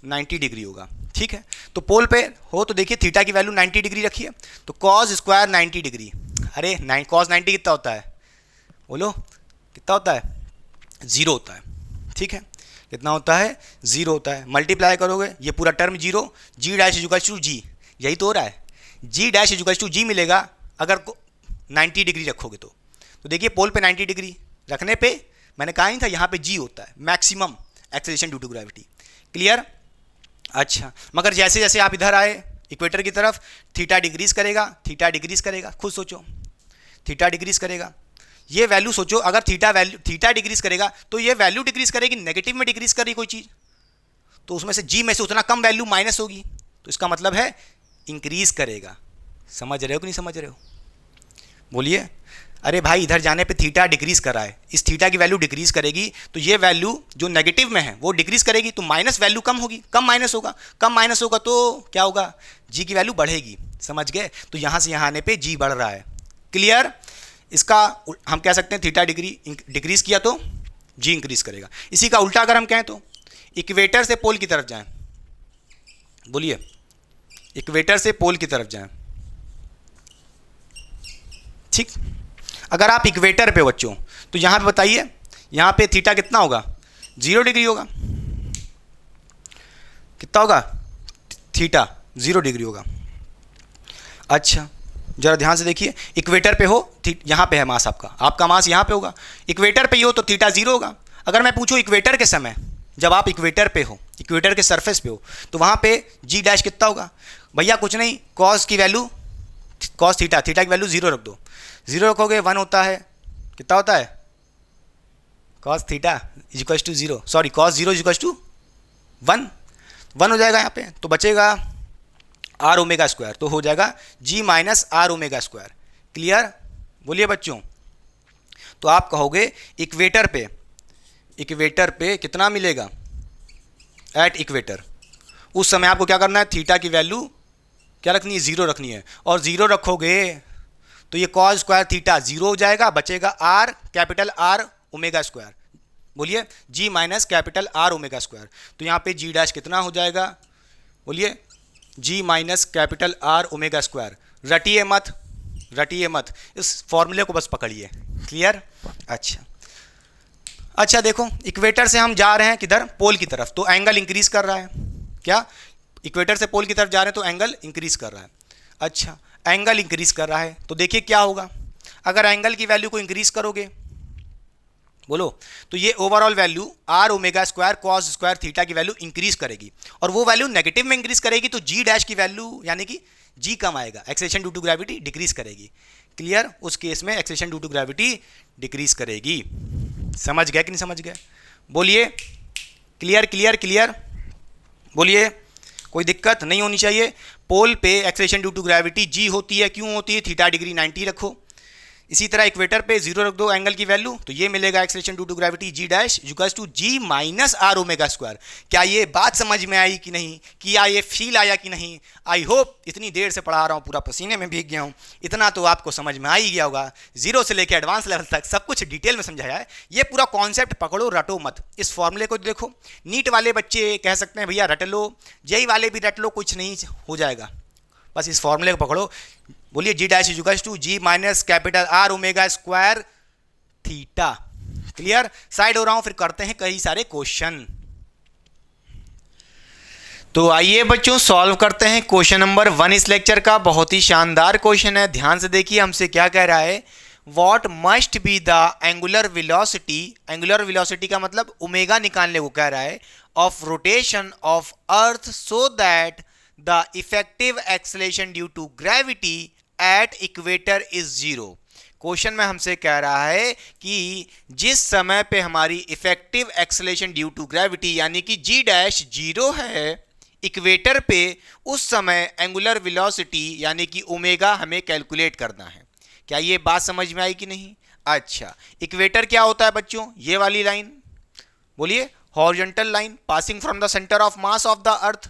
90 डिग्री होगा। ठीक है, तो पोल पे हो तो देखिए थीटा की वैल्यू 90 डिग्री रखिए, तो कॉस स्क्वायर 90 डिग्री, अरे कॉस 90 कितना होता है, बोलो कितना होता है, 0 होता है। ठीक है, कितना होता है, 0 होता है। मल्टीप्लाई करोगे ये पूरा term 0, g dash is equals to g, यही तो हो रहा है, g dash is equals to g मिलेगा अगर 90 डिग्री रखोगे तो तो देखिए पोल पे 90 डिग्री रखने पे मैंने कहा ही था यहाँ पे जी होता है, maximum acceleration due to gravity. Clear? अच्छा, मगर जैसे जैसे आप इधर आए इक्वेटर की तरफ, थीटा डिक्रीज करेगा, थीटा डिक्रीज करेगा। खुद सोचो, थीटा डिक्रीज करेगा, ये वैल्यू सोचो, अगर थीटा डिक्रीज करेगा तो ये वैल्यू डिक्रीज करेगी, नेगेटिव में डिक्रीज करेगी कोई चीज़, तो उसमें से जी में से उतना कम वैल्यू माइनस होगी, तो इसका मतलब है इंक्रीज करेगा। समझ रहे हो कि नहीं समझ रहे हो? बोलिए। अरे भाई इधर जाने पे थीटा डिक्रीज कर रहा है, इस थीटा की वैल्यू डिक्रीज करेगी तो ये वैल्यू जो नेगेटिव में है वो डिक्रीज करेगी, तो माइनस वैल्यू कम होगी, कम माइनस होगा, कम माइनस होगा तो क्या होगा, जी की वैल्यू बढ़ेगी। समझ गए? तो यहाँ से यहाँ आने पे जी बढ़ रहा है। क्लियर? इसका हम कह सकते हैं थीटा डिक्रीज किया तो जी इंक्रीज करेगा। इसी का उल्टा अगर हम कहें तो इक्वेटर से पोल की तरफ जाएं, बोलिए, इक्वेटर से पोल की तरफ जाएं, ठीक। अगर आप इक्वेटर पे बच्चों, तो यहां पे बताइए, यहां पे थीटा कितना होगा, 0 डिग्री होगा। कितना होगा? थीटा 0 डिग्री होगा। अच्छा जरा ध्यान से देखिए, इक्वेटर पे हो, यहां पे है मास आपका मास यहां पे होगा, इक्वेटर पे ही हो तो थीटा 0 होगा। अगर मैं पूछूं इक्वेटर के समय, जब आप इक्वेटर पे हो, इक्वेटर के सरफेस पे हो, तो वहां पे जी डैश कितना होगा? भैया कुछ नहीं, कॉस की वैल्यू, कॉस थीटा, थीटा की वैल्यू 0 रख दो, 0 रखोगे 1 होता है। कितना होता है? Cos theta equal to 0, sorry cos 0 equal to 1 हो जाएगा यहाँ पे, तो बचेगा आर ओमेगा स्क्वायर, तो हो जाएगा g minus R omega square. Clear? बोलिए बच्चों। तो आप कहोगे इक्वेटर पे कितना मिलेगा एट इक्वेटर, उस समय आपको क्या करना है, थीटा की वैल्यू क्या रखनी है, 0 रखनी है, और 0 रखोगे तो ये कॉस स्क्वायर थीटा 0 हो जाएगा, बचेगा R capital R omega square. बोलिए, g minus capital R omega square, तो यहाँ पे जी डैश कितना हो जाएगा, बोलिए, g minus capital R omega square. रटिए मत, इस फॉर्मूले को बस पकड़िए। क्लियर? अच्छा देखो, इक्वेटर से हम जा रहे हैं किधर, पोल की तरफ, तो एंगल इंक्रीज कर रहा है। क्या? इक्वेटर से पोल की तरफ जा रहे हैं तो एंगल इंक्रीज कर रहा है। अच्छा, एंगल इंक्रीज कर रहा है तो देखिए क्या होगा, अगर एंगल की वैल्यू को इंक्रीज करोगे, बोलो, तो ये overall value R omega square cos square theta की वैल्यू इंक्रीज करेगी, और वो वैल्यू नेगेटिव में इंक्रीज करेगी तो जी डैश की वैल्यू यानी कि जी कम आएगा, acceleration due to gravity decrease करेगी। क्लियर? उस केस में acceleration due to gravity decrease करेगी। समझ गए कि नहीं समझ गए? बोलिए, क्लियर? बोलिए, कोई दिक्कत नहीं होनी चाहिए। पोल पे एक्सेलरेशन ड्यू टू ग्रेविटी जी होती है, क्यों होती है, थीटा डिग्री 90 रखो। इसी तरह इक्वेटर पे 0 रख दो एंगल की वैल्यू, तो ये मिलेगा acceleration due to gravity G dash equals to ji minus R omega square. क्या ये बात समझ में आई कि नहीं, क्या ये फील आया कि नहीं? आई होप, इतनी देर से पढ़ा रहा हूँ, पूरा पसीने में भीग गया हूँ, इतना तो आपको समझ में आ ही गया होगा। 0 से लेकर एडवांस लेवल तक सब कुछ डिटेल में समझाया है। ये पूरा कॉन्सेप्ट पकड़ो, रटो मत। इस फॉर्मूले को देखो, नीट वाले बच्चे कह सकते हैं भैया रट लो, जेई वाले भी रट लो, कुछ नहीं हो जाएगा, बस इस फॉर्मूले को पकड़ो। बोलिए, g dash equals to ji minus capital R omega square theta. Clear? Side हो रहा हूं, फिर करते हैं कई सारे क्वेश्चन। तो आइए बच्चों सॉल्व करते हैं क्वेश्चन नंबर 1 इस लेक्चर का। बहुत ही शानदार क्वेश्चन है, ध्यान से देखिए हमसे क्या कह रहा है। What must be the angular velocity, angular velocity का मतलब ओमेगा निकालने को कह रहा है, of rotation of earth so that the effective acceleration due to gravity at equator is 0। Question में हमसे कह रहा है कि जिस समय पे हमारी effective acceleration due to gravity यानी कि जी डैश 0 है इक्वेटर पे, उस समय एंगुलर वेलोसिटी यानी कि ओमेगा हमें कैलकुलेट करना है। क्या ये बात समझ में आई कि नहीं? अच्छा, इक्वेटर क्या होता है बच्चों? ये वाली लाइन, बोलिए, horizontal line passing from the centre of mass of the earth,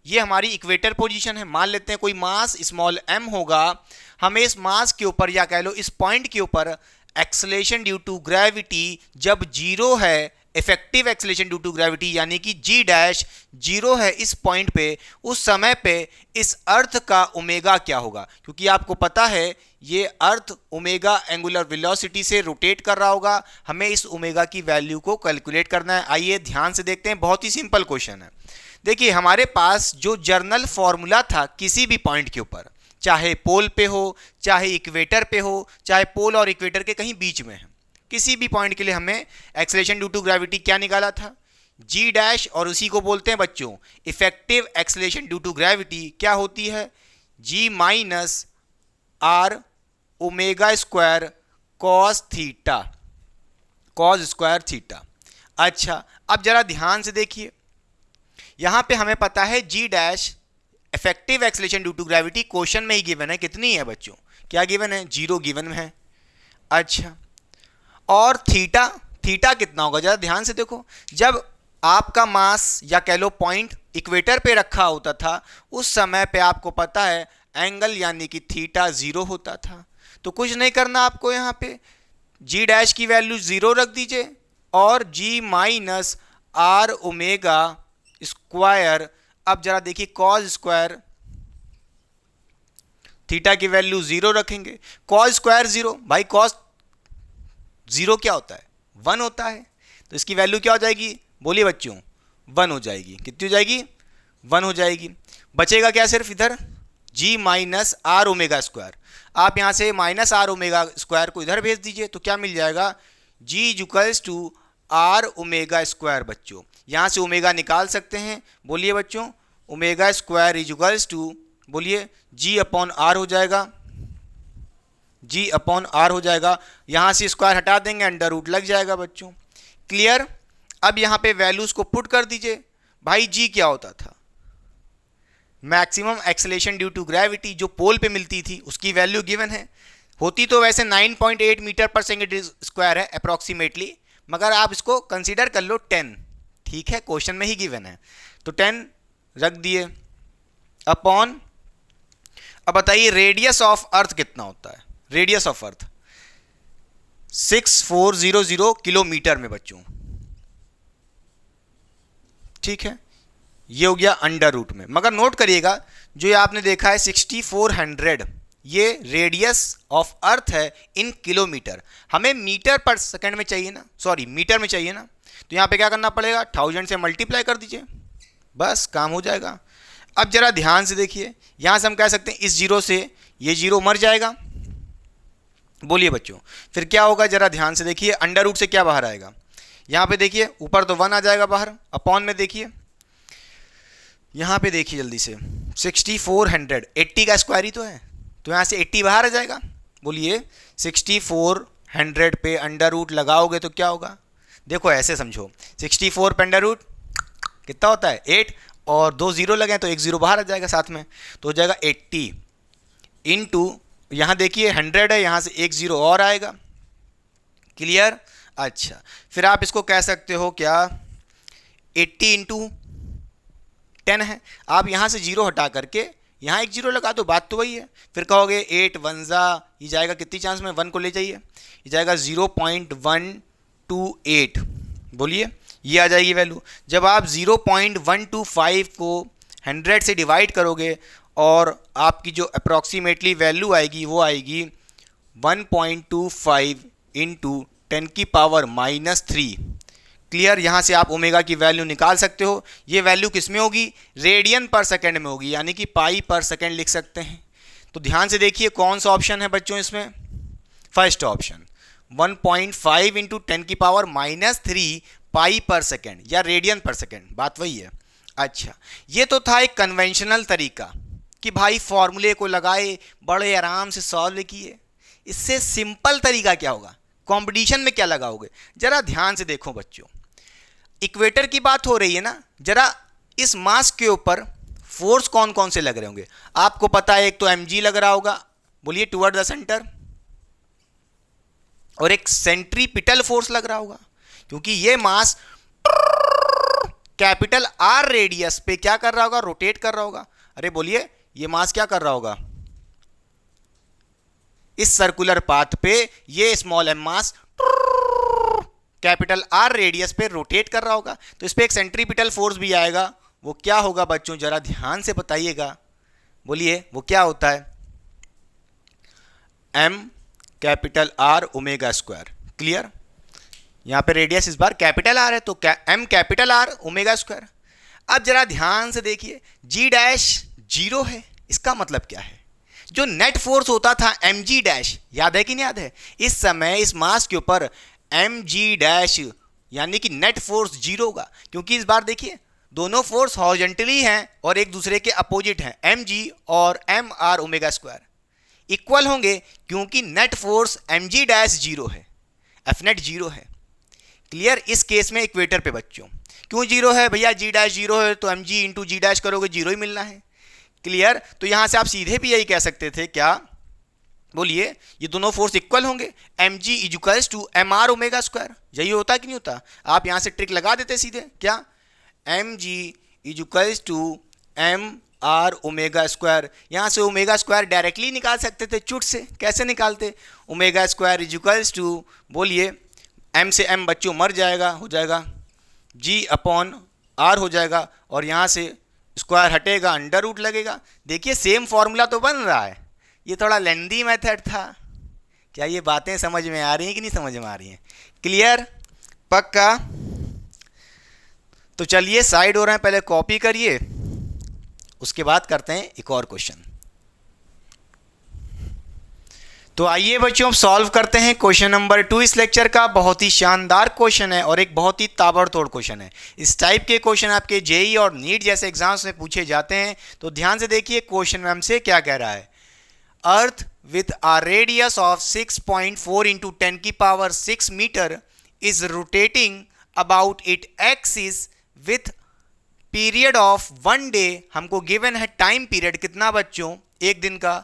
ये हमारी इक्वेटर पोजीशन है। मान लेते हैं कोई मास स्मॉल m होगा, हमें इस मास के ऊपर या कह लो इस पॉइंट के ऊपर एक्सेलरेशन ड्यू टू ग्रेविटी जब 0 है, effective acceleration due to gravity यानी कि जी डैश 0 है इस पॉइंट पे, उस समय पे इस अर्थ का ओमेगा क्या होगा? क्योंकि आपको पता है ये अर्थ ओमेगा एंगुलर वेलोसिटी से रोटेट कर रहा होगा, हमें इस ओमेगा की वैल्यू को कैलकुलेट करना है। आइए ध्यान से देखते हैं, बहुत ही सिंपल क्वेश्चन है। देखिए हमारे पास जो जर्नल फॉर्मूला था किसी भी पॉइंट के ऊपर, चाहे पोल पे हो, चाहे इक्वेटर पे हो, चाहे पोल और इक्वेटर के कहीं बीच में है, किसी भी पॉइंट के लिए हमें एक्सेलरेशन ड्यू टू ग्रेविटी क्या निकाला था, जी डैश, और उसी को बोलते हैं बच्चों effective acceleration due to gravity. क्या होती है, g minus R omega square cos theta, cos square theta. अच्छा, अब जरा ध्यान से देखिए, यहां पे हमें पता है g dash effective acceleration due to gravity question में ही गिवन है, कितनी है बच्चों, क्या गिवन है, 0 गिवन में है। अच्छा, और थीटा, थीटा कितना होगा, जरा ध्यान से देखो, जब आपका मास या कह लो पॉइंट इक्वेटर पे रखा होता था उस समय पे आपको पता है एंगल यानी कि थीटा 0 होता था। तो कुछ नहीं करना आपको, यहाँ पे जी डैश की वैल्यू 0 रख दीजिए और जी माइनस आर ओमेगा स्क्वायर। अब जरा देखिए कॉस स्क्वायर थीटा की वैल्यू 0 रखेंगे, कॉस स्क्वायर 0, भाई कॉस 0 क्या होता है, 1 होता है, तो इसकी वैल्यू क्या हो जाएगी, बोलिए बच्चों, 1 हो जाएगी। कितनी हो जाएगी, 1 हो जाएगी। बचेगा क्या, सिर्फ इधर जी माइनस आर ओमेगा स्क्वायर। आप यहां से माइनस आर ओमेगा स्क्वायर को इधर भेज दीजिए तो क्या मिल जाएगा, g equals to R omega square. बच्चों यहां से ओमेगा निकाल सकते हैं, बोलिए बच्चों, ओमेगा स्क्वायर इक्वल्स टू, बोलिए, जी अपॉन आर हो जाएगा, जी अपॉन आर हो जाएगा। यहां से स्क्वायर हटा देंगे, अंडर रूट लग जाएगा बच्चों। क्लियर। अब यहां पे वैल्यूज को पुट कर दीजिए। भाई जी क्या होता था, maximum acceleration due to gravity जो पोल पे मिलती थी उसकी वैल्यू गिवन है, होती तो वैसे 9.8 मीटर पर सेकेंड स्क्वायर है अप्रॉक्सीमेटली, मगर आप इसको कंसीडर कर लो 10, ठीक है, क्वेश्चन में ही गिवन है तो 10 रख दिए अपॉन। अब बताइए रेडियस ऑफ अर्थ कितना होता है, रेडियस ऑफ अर्थ 6400 किलोमीटर में बच्चों, ठीक है, ये हो गया अंडर रूट में। मगर नोट करिएगा जो ये आपने देखा है 6400, ये रेडियस ऑफ अर्थ है इन किलोमीटर, हमें मीटर पर सेकंड में चाहिए ना, सॉरी मीटर में चाहिए ना, तो यहां पे क्या करना पड़ेगा, 1000 से मल्टीप्लाई कर दीजिए, बस काम हो जाएगा। अब जरा ध्यान से देखिए, यहां से हम कह सकते हैं इस जीरो से ये जीरो मर जाएगा, बोलिए बच्चों, फिर क्या होगा, जरा ध्यान से देखिए, अंडर रूट से क्या बाहर आएगा, यहां पे देखिए ऊपर तो 1 आ जाएगा बाहर, अपॉन में देखिए, यहां पे देखिए जल्दी से 6400 80 का स्क्वायर ही तो है, तो यहां से 80 बाहर आ जाएगा। बोलिए 6400 पे अंडर रूट लगाओगे तो क्या होगा, देखो ऐसे समझो, 64 पे अंडर रूट कितना होता है 8, और 2 जीरो लगे तो 1 जीरो बाहर आ जाएगा साथ में, तो हो जाएगा 80 इंटू, यहाँ देखिए 100 है, यहाँ से 1 जीरो और आएगा। क्लियर। अच्छा, फिर आप इसको कह सकते हो क्या, 80 इंटू 10 है, आप यहाँ से जीरो हटा करके यहाँ 1 जीरो लगा दो, बात तो वही है। फिर कहोगे 8 1 जा, ये जाएगा कितनी चांस में, 1 को ले जाइए, ये जाएगा 0.128, बोलिए, ये आ जाएगी वैल्यू। जब आप 0.125 को 100 से डिवाइड करोगे और आपकी जो अप्रॉक्सीमेटली वैल्यू आएगी वो आएगी 1.25 इंटू 10 की पावर -3। क्लियर। यहाँ से आप ओमेगा की वैल्यू निकाल सकते हो, ये वैल्यू किस में होगी, रेडियन पर सेकेंड में होगी, यानी कि पाई पर सेकेंड लिख सकते हैं। तो ध्यान से देखिए कौन सा ऑप्शन है बच्चों इसमें, फर्स्ट ऑप्शन 1.5 इंटू 10 की पावर -3 पाई पर सेकेंड या रेडियन पर सेकेंड, बात वही है। अच्छा, ये तो था एक कन्वेंशनल तरीका कि भाई फॉर्मूले को लगाए, बड़े आराम से सॉल्व किए। इससे सिंपल तरीका क्या होगा, कंपटीशन में क्या लगाओगे, जरा ध्यान से देखो बच्चों, इक्वेटर की बात हो रही है ना, जरा इस मास के ऊपर फोर्स कौन कौन से लग रहे होंगे, आपको पता है, एक तो mg लग रहा होगा, बोलिए टुवर्ड द सेंटर, और एक सेंट्रीपिटल फोर्स लग रहा होगा, क्योंकि ये मास कैपिटल आर रेडियस पे क्या कर रहा होगा, रोटेट कर रहा होगा। अरे बोलिए, ये मास क्या कर रहा होगा, इस सर्कुलर पाथ पे ये small M mass capital R radius पे रोटेट कर रहा होगा, तो इस पे एक सेंट्रीपिटल फोर्स भी आएगा। वो क्या होगा बच्चों, जरा ध्यान से बताइएगा, बोलिए वो क्या होता है, M capital R omega square. Clear. यहां पे रेडियस इस बार कैपिटल आर है, तो M capital R omega square. अब जरा ध्यान से देखिए, जी डैश 0 है, इसका मतलब क्या है, जो नेट फोर्स होता था एम जी डैश, याद है कि नहीं याद है? इस समय इस मास के ऊपर एम जी डैश यानी कि नेट फोर्स जीरो होगा, क्योंकि इस बार देखिए दोनों फोर्स हॉरिजॉन्टली हैं और एक दूसरे के अपोजिट हैं, एम जी और M R omega square equal होंगे, क्योंकि नेट फोर्स एम जी डैश जीरो है, एफ नेट जीरो है। क्लियर? इस केस में इक्वेटर पे बच्चों क्यों जीरो है भैया? जी डैश जीरो है तो एम जी इंटू जी डैश करोगे, जीरो ही मिलना है। क्लियर? तो यहां से आप सीधे भी यही कह सकते थे, क्या बोलिए, ये दोनों फोर्स इक्वल होंगे, M G equals to M R omega square. यही होता कि नहीं होता? आप यहां से ट्रिक लगा देते सीधे, क्या M G equals to M R omega square. यहां से ओमेगा स्क्वायर डायरेक्टली निकाल सकते थे चुट से। कैसे निकालते? ओमेगा स्क्वायर इजुकल्स टू, बोलिए, एम से एम बच्चों मर जाएगा, हो जाएगा जी अपॉन आर हो जाएगा, और यहाँ से स्क्वायर हटेगा, अंडर रूट लगेगा। देखिए सेम फॉर्मूला तो बन रहा है। ये थोड़ा लेंदी मेथड था। क्या ये बातें समझ में आ रही हैं कि नहीं समझ में आ रही हैं? क्लियर? पक्का? तो चलिए साइड हो रहे हैं, पहले कॉपी करिए, उसके बाद करते हैं एक और क्वेश्चन। तो आइए बच्चों अब सॉल्व करते हैं क्वेश्चन नंबर 2 इस लेक्चर का। बहुत ही शानदार क्वेश्चन है और एक बहुत ही ताबड़तोड़ क्वेश्चन है। इस टाइप के क्वेश्चन आपके जेई और नीट जैसे एग्जाम्स में पूछे जाते हैं। तो ध्यान से देखिए क्वेश्चन में हमसे क्या कह रहा है। Earth with a radius of 6.4 into 10 की power 6 metre is rotating about its axis with period of 1 day। हमको गिवन है टाइम पीरियड कितना बच्चों? एक दिन का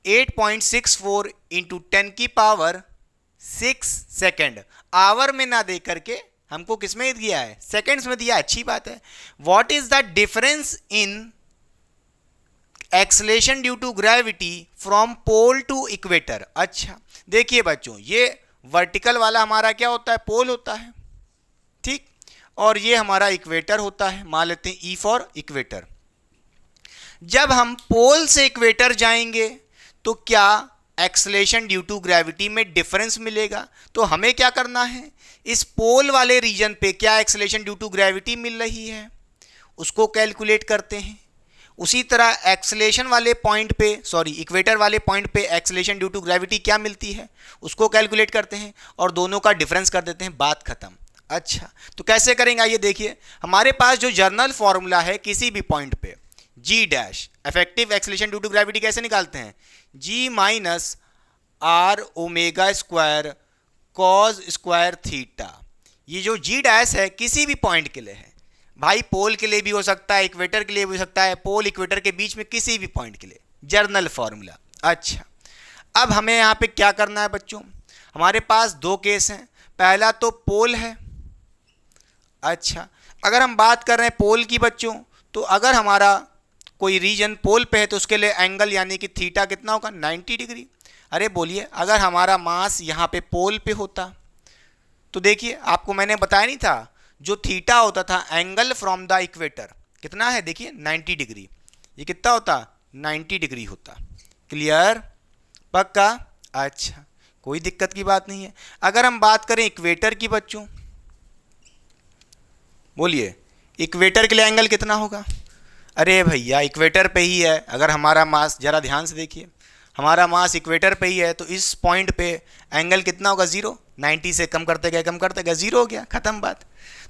8.64 इंटू 10 की पावर 6 सेकेंड। आवर में ना दे करके हमको किस में दिया है? सेकेंड्स में दिया। अच्छी बात है। What is the difference in acceleration due to gravity from pole to equator? अच्छा देखिए बच्चों, ये वर्टिकल वाला हमारा क्या होता है? पोल होता है, ठीक, और ये हमारा इक्वेटर होता है। मान लेते हैं ई फॉर इक्वेटर। जब हम पोल से इक्वेटर जाएंगे तो क्या एक्सलेशन ड्यू टू ग्रेविटी में डिफरेंस मिलेगा? तो हमें क्या करना है, इस पोल वाले रीजन पे क्या एक्सलेशन ड्यू टू ग्रेविटी मिल रही है उसको कैलकुलेट करते हैं। उसी तरह एक्सलेशन वाले पॉइंट पे, सॉरी इक्वेटर वाले पॉइंट पे एक्सलेशन ड्यू टू ग्रेविटी क्या मिलती है उसको कैलकुलेट करते हैं और दोनों का डिफरेंस कर देते हैं, बात खत्म। अच्छा तो कैसे करेंगे आइए देखिए। हमारे पास जो जर्नल फॉर्मूला है किसी भी पॉइंट पे, g dash effective acceleration due to gravity कैसे निकालते हैं? G minus R omega square cos square theta. ये जो जी डैश है किसी भी पॉइंट के लिए है भाई, पोल के लिए भी हो सकता है, इक्वेटर के लिए भी हो सकता है, पोल इक्वेटर के बीच में किसी भी पॉइंट के लिए, जर्नल फॉर्मूला। अच्छा अब हमें यहाँ पे क्या करना है बच्चों? हमारे पास दो केस हैं। पहला तो पोल है। अच्छा अगर हम बात कर रहे हैं पोल की बच्चों, तो अगर हमारा कोई रीजन पोल पे है तो उसके लिए एंगल यानी कि थीटा कितना होगा? 90 डिग्री। अरे बोलिए, अगर हमारा मास यहाँ पे पोल पे होता तो देखिए आपको मैंने बताया नहीं था, जो थीटा होता था एंगल फ्रॉम द इक्वेटर कितना है? देखिए 90 डिग्री। ये कितना होता? 90 डिग्री होता। क्लियर? पक्का? अच्छा कोई दिक्कत की बात नहीं है। अगर हम बात करें इक्वेटर की बच्चों, बोलिए इक्वेटर के लिए एंगल कितना होगा? अरे भैया इक्वेटर पे ही है। अगर हमारा मास, जरा ध्यान से देखिए, हमारा मास इक्वेटर पे ही है तो इस पॉइंट पे एंगल कितना होगा? 0। 90 से कम करते गए, कम करते गए, 0 हो गया, खत्म बात।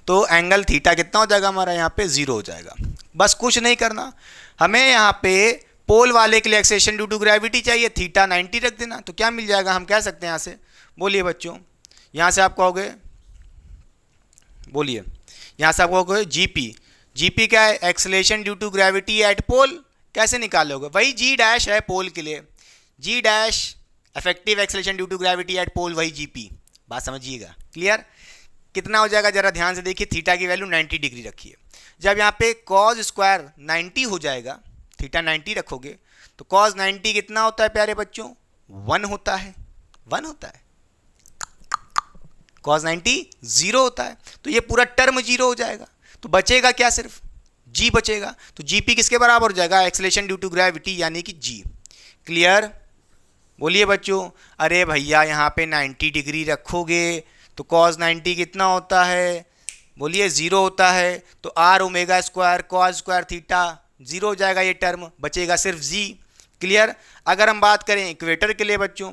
तो एंगल थीटा कितना हो जाएगा हमारा? यहाँ पे 0 हो जाएगा। बस कुछ नहीं करना, हमें यहाँ पे पोल वाले के लिए एक्सेलेरेशन ड्यू टू ग्रेविटी चाहिए, थीटा 90 रख देना। तो क्या मिल जाएगा? हम कह सकते हैं यहाँ से, बोलिए बच्चों, यहाँ से आप कहोगे, बोलिए यहाँ से आप कहोगे जीपी। जीपी क्या है? Acceleration due to gravity at pole. कैसे निकालोगे? वही जी डैश है पोल के लिए, g dash effective acceleration due to gravity at pole, वही जीपी। बात समझिएगा। क्लियर? कितना हो जाएगा जरा ध्यान से देखिए। थीटा की वैल्यू 90 डिग्री रखिए। जब यहाँ पे कॉज स्क्वायर 90 हो जाएगा, थीटा 90 रखोगे तो कॉज 90 कितना होता है प्यारे बच्चों? 1 होता है। 1 होता है। कॉज 90 0 होता है। तो ये पूरा टर्म 0 हो जाएगा। तो बचेगा क्या? सिर्फ जी बचेगा। तो जीपी किसके बराबर हो जाएगा? एक्सेलेरेशन ड्यू टू ग्रेविटी यानी कि जी। क्लियर? बोलिए बच्चों। अरे भैया यहाँ पे 90 डिग्री रखोगे तो कॉज 90 कितना होता है? बोलिए 0 होता है। तो R omega square cos square theta 0 हो जाएगा, ये टर्म बचेगा सिर्फ जी। क्लियर। अगर हम बात करें इक्वेटर के लिए बच्चों,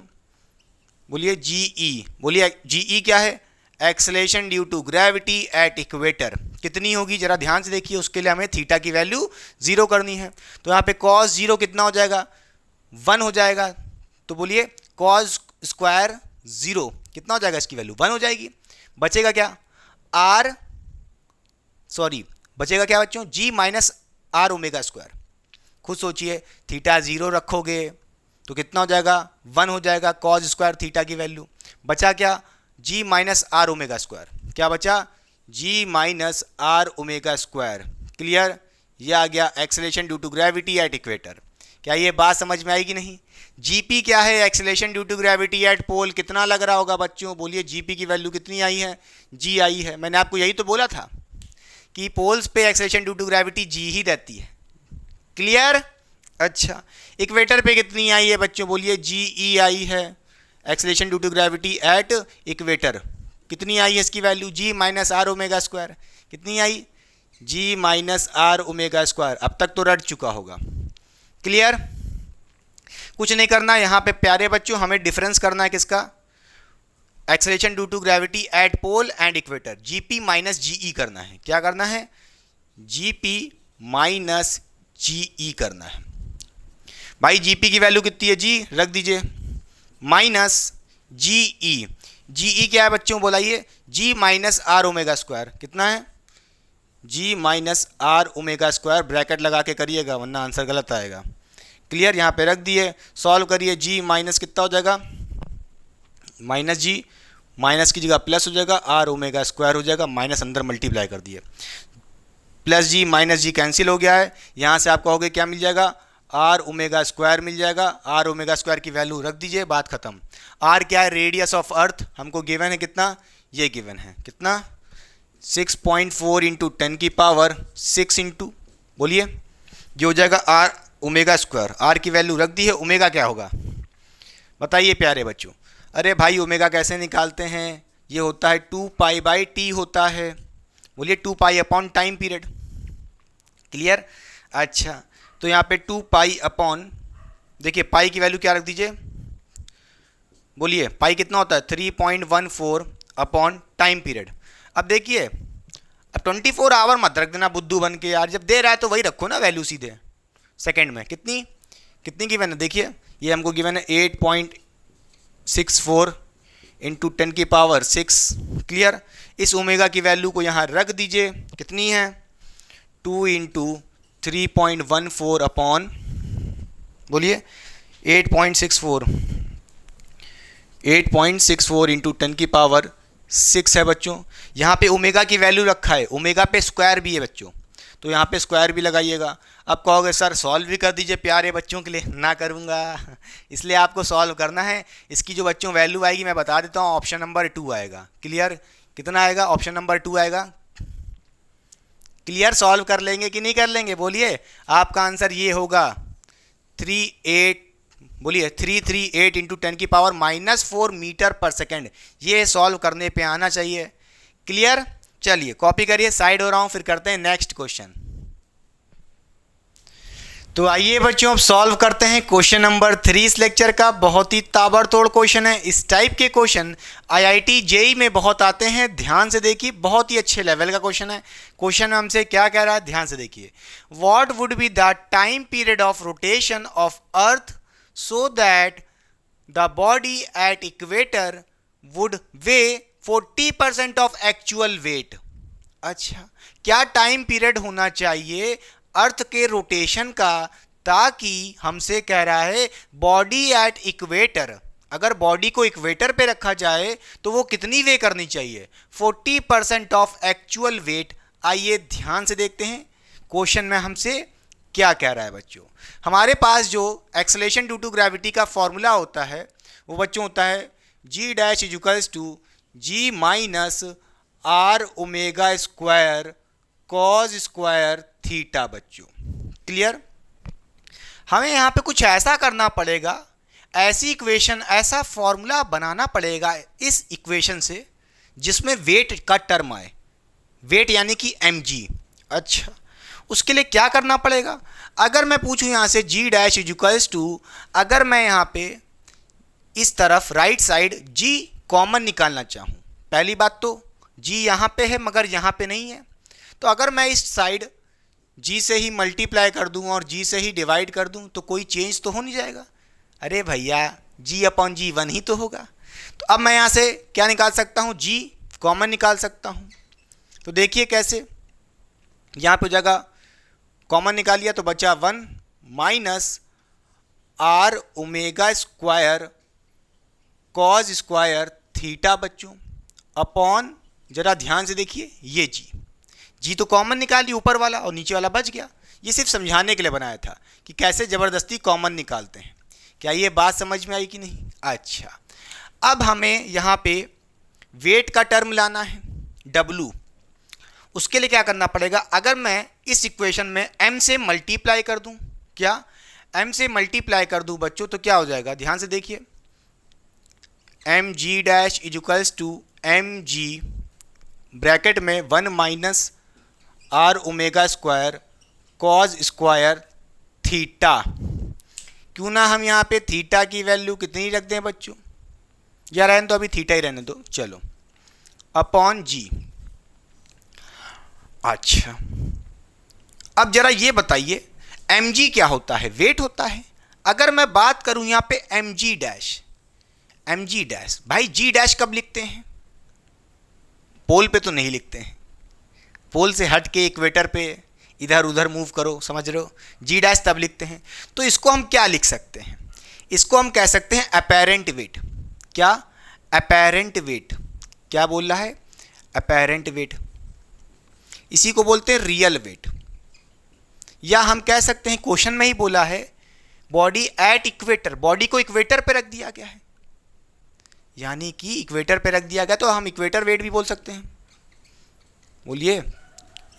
बोलिए जीई, बोलिए जीई क्या है, acceleration due to gravity at equator, कितनी होगी जरा ध्यान से देखिए। उसके लिए हमें थीटा की वैल्यू 0 करनी है, तो यहाँ पे कॉस 0 कितना हो जाएगा, 1 हो जाएगा। तो बोलिए कॉस स्क्वायर 0 कितना हो जाएगा, इसकी वैल्यू 1 हो जाएगी। बचेगा क्या, बचेगा क्या बच्चों, जी माइनस आर ओमेगा स्क्वायर। खुद सोचिए, थीटा 0 रखोगे तो कितना हो जाएगा, 1 हो जाएगा कॉस स्क्वायर थीटा की वैल्यू। बचा क्या, g minus R omega square. क्या बचा, g minus R omega square. Clear, ये आ गया acceleration due to gravity at equator. क्या ये बात समझ में आएगी नहीं। जीपी क्या है, acceleration due to gravity at pole, कितना लग रहा होगा बच्चों, बोलिए जीपी की वैल्यू कितनी आई है, जी आई है। मैंने आपको यही तो बोला था कि पोल्स पे एक्सेलेरेशन ड्यू टू ग्रेविटी जी ही रहती है। क्लियर। अच्छा, इक्वेटर पे कितनी आई है बच्चों, बोलिए जी ई आई है, acceleration due to gravity at equator कितनी आई है, इसकी value G minus R omega square. कितनी आई, G minus R omega square. अब तक तो रट चुका होगा। क्लियर, कुछ नहीं करना यहाँ पे प्यारे बच्चों, हमें डिफरेंस करना है किसका, acceleration due to gravity at pole and equator, GP minus GE करना है। क्या करना है, जीपी माइनस जीई करना है। भाई जीपी की वैल्यू कितनी है, जी रख दीजिए, माइनस जीई। जीई क्या है बच्चों, बोलाइए, g minus R omega square. कितना है, g minus R omega square, bracket लगा के करिएगा वरना आंसर गलत आएगा। क्लियर, यहाँ पे रख दिए, सॉल्व करिए, जी माइनस कितना हो जाएगा, माइनस जी, माइनस की जगह प्लस हो जाएगा, आर ओमेगा स्क्वायर हो जाएगा, माइनस अंदर मल्टीप्लाई कर दिए, प्लस जी माइनस जी कैंसिल हो गया है। यहाँ से आपको कहोगे क्या मिल जाएगा, आर ओमेगा स्क्वायर मिल जाएगा। आर ओमेगा स्क्वायर की वैल्यू रख दीजिए, बात खत्म। आर क्या है, रेडियस ऑफ अर्थ, हमको गिवन है कितना, ये गिवन है कितना, 6.4 इंटू 10 की पावर 6 इंटू, बोलिए ये हो जाएगा आर ओमेगा स्क्वायर। आर की वैल्यू रख दी है, ओमेगा क्या होगा बताइए प्यारे बच्चों। अरे भाई ओमेगा कैसे निकालते हैं, ये होता है 2 पाई बाई टी होता है, बोलिए 2 pi upon time period. Clear. अच्छा, तो यहाँ पे 2 पाई अपॉन, देखिए पाई की वैल्यू क्या रख दीजिए, बोलिए पाई कितना होता है, 3.14 अपॉन टाइम पीरियड। अब देखिए, अब 24 आवर मत रख देना बुद्धू बन के यार, जब दे रहा है तो वही रखो ना वैल्यू सीधे सेकंड में। कितनी कितनी गिवन है, देखिए ये हमको गिवन है 8.64 इंटू 10 की पावर 6। क्लियर, इस ओमेगा की वैल्यू को यहाँ रख दीजिए, कितनी है 2 इंटू 3.14 अपॉन, बोलिए 8.64 इंटू 10 की पावर 6 है बच्चों। यहाँ पे ओमेगा की वैल्यू रखा है, ओमेगा पे स्क्वायर भी है बच्चों, तो यहाँ पे स्क्वायर भी लगाइएगा। अब कहोगे सर सॉल्व भी कर दीजिए प्यारे बच्चों के लिए, ना करूँगा, इसलिए आपको सॉल्व करना है। इसकी जो बच्चों वैल्यू आएगी मैं बता देता हूँ, ऑप्शन नंबर 2 आएगा। क्लियर, कितना आएगा, ऑप्शन नंबर 2 आएगा। क्लियर, सॉल्व कर लेंगे कि नहीं कर लेंगे, बोलिए आपका आंसर ये होगा 338 इंटू 10 की पावर -4 मीटर पर सेकेंड। ये सॉल्व करने पे आना चाहिए। क्लियर, चलिए कॉपी करिए, साइड हो रहा हूं, फिर करते हैं नेक्स्ट क्वेश्चन। तो आइए बच्चों अब सॉल्व करते हैं क्वेश्चन नंबर 3 इस लेक्चर का। बहुत ही ताबड़तोड़ क्वेश्चन है। इस टाइप के क्वेश्चन आईआईटी जेई में बहुत आते हैं, ध्यान से देखिए, बहुत ही अच्छे लेवल का क्वेश्चन है। क्वेश्चन हमसे क्या कह रहा है, ध्यान से देखिए। What would be the time period of rotation of earth so that the body at equator would way 40% of actual wait. अच्छा, क्या टाइम पीरियड होना चाहिए अर्थ के रोटेशन का, ताकि हमसे कह रहा है बॉडी एट इक्वेटर, अगर बॉडी को इक्वेटर पे रखा जाए तो वो कितनी वे करनी चाहिए, 40% ऑफ एक्चुअल वेट। आइए ध्यान से देखते हैं क्वेश्चन में हमसे क्या कह रहा है बच्चों। हमारे पास जो एक्सेलेरेशन ड्यू टू ग्रेविटी का फॉर्मूला होता है वो बच्चों होता है G dash equals to G minus R omega square cos square theta बच्चों। क्लियर, हमें यहाँ पे कुछ ऐसा करना पड़ेगा, ऐसी इक्वेशन, ऐसा फॉर्मूला बनाना पड़ेगा इस इक्वेशन से जिसमें वेट का टर्म आए, वेट यानी कि mg। अच्छा, उसके लिए क्या करना पड़ेगा? अगर मैं पूछूं यहाँ से g डैश इक्वल्स टू, अगर मैं यहाँ पे इस तरफ राइट साइड g कॉमन निकालना चाहूँ, पहली बात तो g यहाँ पे है मगर यहाँ पे नहीं है, तो अगर मैं इस साइड g से ही मल्टीप्लाई कर दूँ और g से ही डिवाइड कर दूँ तो कोई चेंज तो हो नहीं जाएगा। अरे भैया g अपॉन जी 1 ही तो होगा। तो अब मैं यहाँ से क्या निकाल सकता हूँ? g कॉमन निकाल सकता हूँ। तो देखिए कैसे, यहाँ पे जगह कॉमन निकालिया तो बचा 1 minus R omega square cos square theta बच्चों अपॉन, जरा ध्यान से देखिए ये जी तो कॉमन निकाली ऊपर वाला और नीचे वाला बच गया। ये सिर्फ समझाने के लिए बनाया था कि कैसे ज़बरदस्ती कॉमन निकालते हैं। क्या ये बात समझ में आई कि नहीं? अच्छा, अब हमें यहाँ पे वेट का टर्म लाना है W। उसके लिए क्या करना पड़ेगा? अगर मैं इस इक्वेशन में m से मल्टीप्लाई कर दूं, क्या m से मल्टीप्लाई कर दूं बच्चों, तो क्या हो जाएगा? ध्यान से देखिए, mg dash equals to mg bracket में 1 minus R omega square cos square theta. क्यों ना हम यहाँ पे थीटा की वैल्यू कितनी रख दें बच्चों, या रहने दो, अभी थीटा ही रहने दो, चलो, अपॉन जी। अच्छा, अब जरा ये बताइए mg क्या होता है? वेट होता है। अगर मैं बात करूं यहाँ पे mg डैश, भाई g डैश कब लिखते हैं? पोल पे तो नहीं लिखते हैं, पोल से हट के इक्वेटर पे इधर उधर मूव करो, समझ रहे हो? g डैश तब लिखते हैं। तो इसको हम क्या लिख सकते हैं? इसको हम कह सकते हैं अपेरेंट वेट। क्या? Apparent wait. क्या बोल रहा है? Apparent wait. इसी को बोलते हैं रियल वेट, या हम कह सकते हैं क्वेश्चन में ही बोला है बॉडी एट इक्वेटर, बॉडी को इक्वेटर पे रख दिया गया है, यानी कि इक्वेटर पे रख दिया गया, तो हम इक्वेटर वेट भी बोल सकते हैं। बोलिए,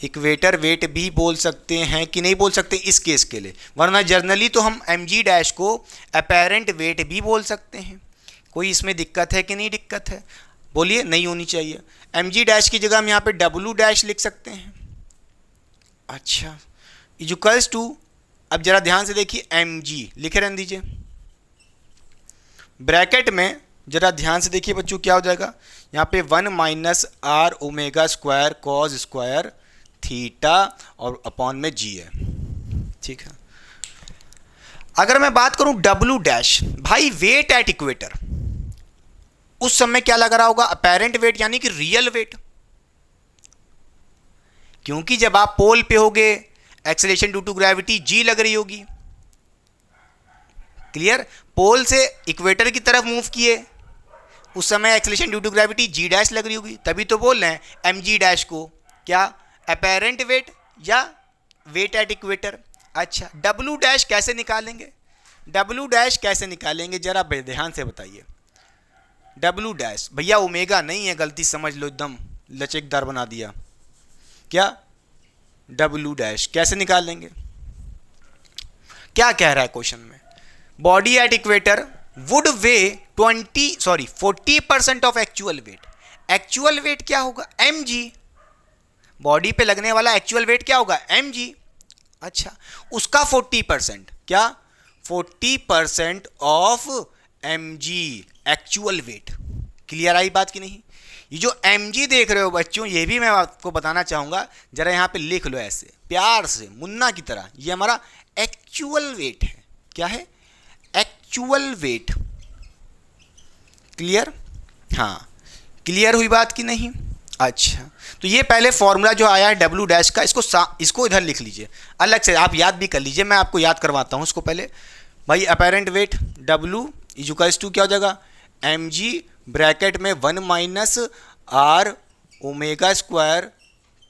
इक्वेटर वेट भी बोल सकते हैं कि नहीं बोल सकते इस केस के लिए? वरना जर्नली तो हम mg डैश को अपेरेंट वेट भी बोल सकते हैं। कोई इसमें दिक्कत है कि नहीं दिक्कत है? बोलिए, नहीं होनी चाहिए। mg डैश की जगह हम यहाँ पे w डैश लिख सकते हैं। अच्छा, इक्वल्स टू, अब जरा ध्यान से देखिए, mg लिखे रहने दीजिए ब्रैकेट में, जरा ध्यान से देखिए बच्चों क्या हो जाएगा यहाँ पे 1 minus R omega square cos square theta और अपॉन में g है, ठीक है। अगर मैं बात करूं w डैश, भाई वेट एट इक्वेटर, उस समय क्या लग रहा होगा? अपेरेंट वेट यानी कि रियल वेट, क्योंकि जब आप पोल पे होगे acceleration due to gravity g लग रही होगी। क्लियर? पोल से इक्वेटर की तरफ मूव किए, उस समय acceleration due to gravity g dash लग रही होगी, तभी तो बोल रहे हैं mg डैश को क्या अपेरेंट वेट या वेट एट इक्वेटर। अच्छा, w डैश कैसे निकालेंगे? w डैश कैसे निकालेंगे जरा ध्यान से बताइए। w डैश भैया ओमेगा नहीं है, गलती समझ लो, एकदम लचकदार बना दिया। क्या w डैश कैसे निकालेंगे? क्या कह रहा है क्वेश्चन में? Body at equator would way 40% of actual wait. Actual wait क्या होगा? mg। बॉडी पे लगने वाला एक्चुअल वेट क्या होगा? mg। अच्छा, उसका 40%, क्या 40% of mg actual wait. Clear I बात कि नहीं? ये जो mg देख रहे हो बच्चों, ये भी मैं आपको बताना चाहूंगा, जरा यहाँ पे लिख लो ऐसे प्यार से मुन्ना की तरह, ये हमारा एक्चुअल वेट है। क्या है? Actual wait. क्लियर? हाँ, क्लियर हुई बात कि नहीं? अच्छा, तो ये पहले फॉर्मूला जो आया है w डैश का, इसको इधर लिख लीजिए अलग से, आप याद भी कर लीजिए, मैं आपको याद करवाता हूँ इसको पहले। भाई apparent weight w equals to क्या हो जाएगा? mg ब्रैकेट में 1 minus R omega square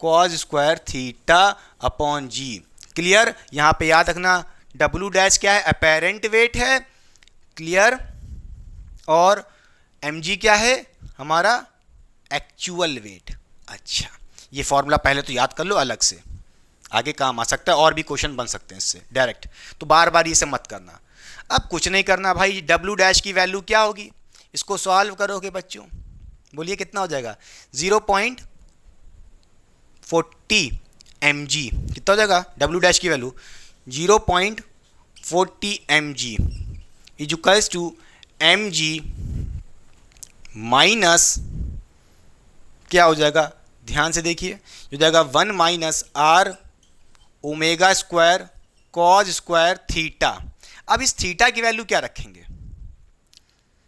cos square theta upon g। Clear? यहाँ पे याद रखना w डैश क्या है? अपेरेंट वेट है। क्लियर? और mg क्या है? हमारा एक्चुअल वेट। अच्छा, ये फॉर्मूला पहले तो याद कर लो अलग से, आगे काम आ सकता है, और भी क्वेश्चन बन सकते हैं इससे डायरेक्ट, तो बार बार ये सब मत करना। अब कुछ नहीं करना भाई, w डैश की वैल्यू क्या होगी? इसको सॉल्व करोगे बच्चों, बोलिए कितना हो जाएगा? 0.40 mg, कितना हो जाएगा w डैश की value 0.40 mg equals to mg minus क्या हो जाएगा, ध्यान से देखिए, हो जाएगा 1 minus r omega square cos square theta. अब इस थीटा की वैल्यू क्या रखेंगे,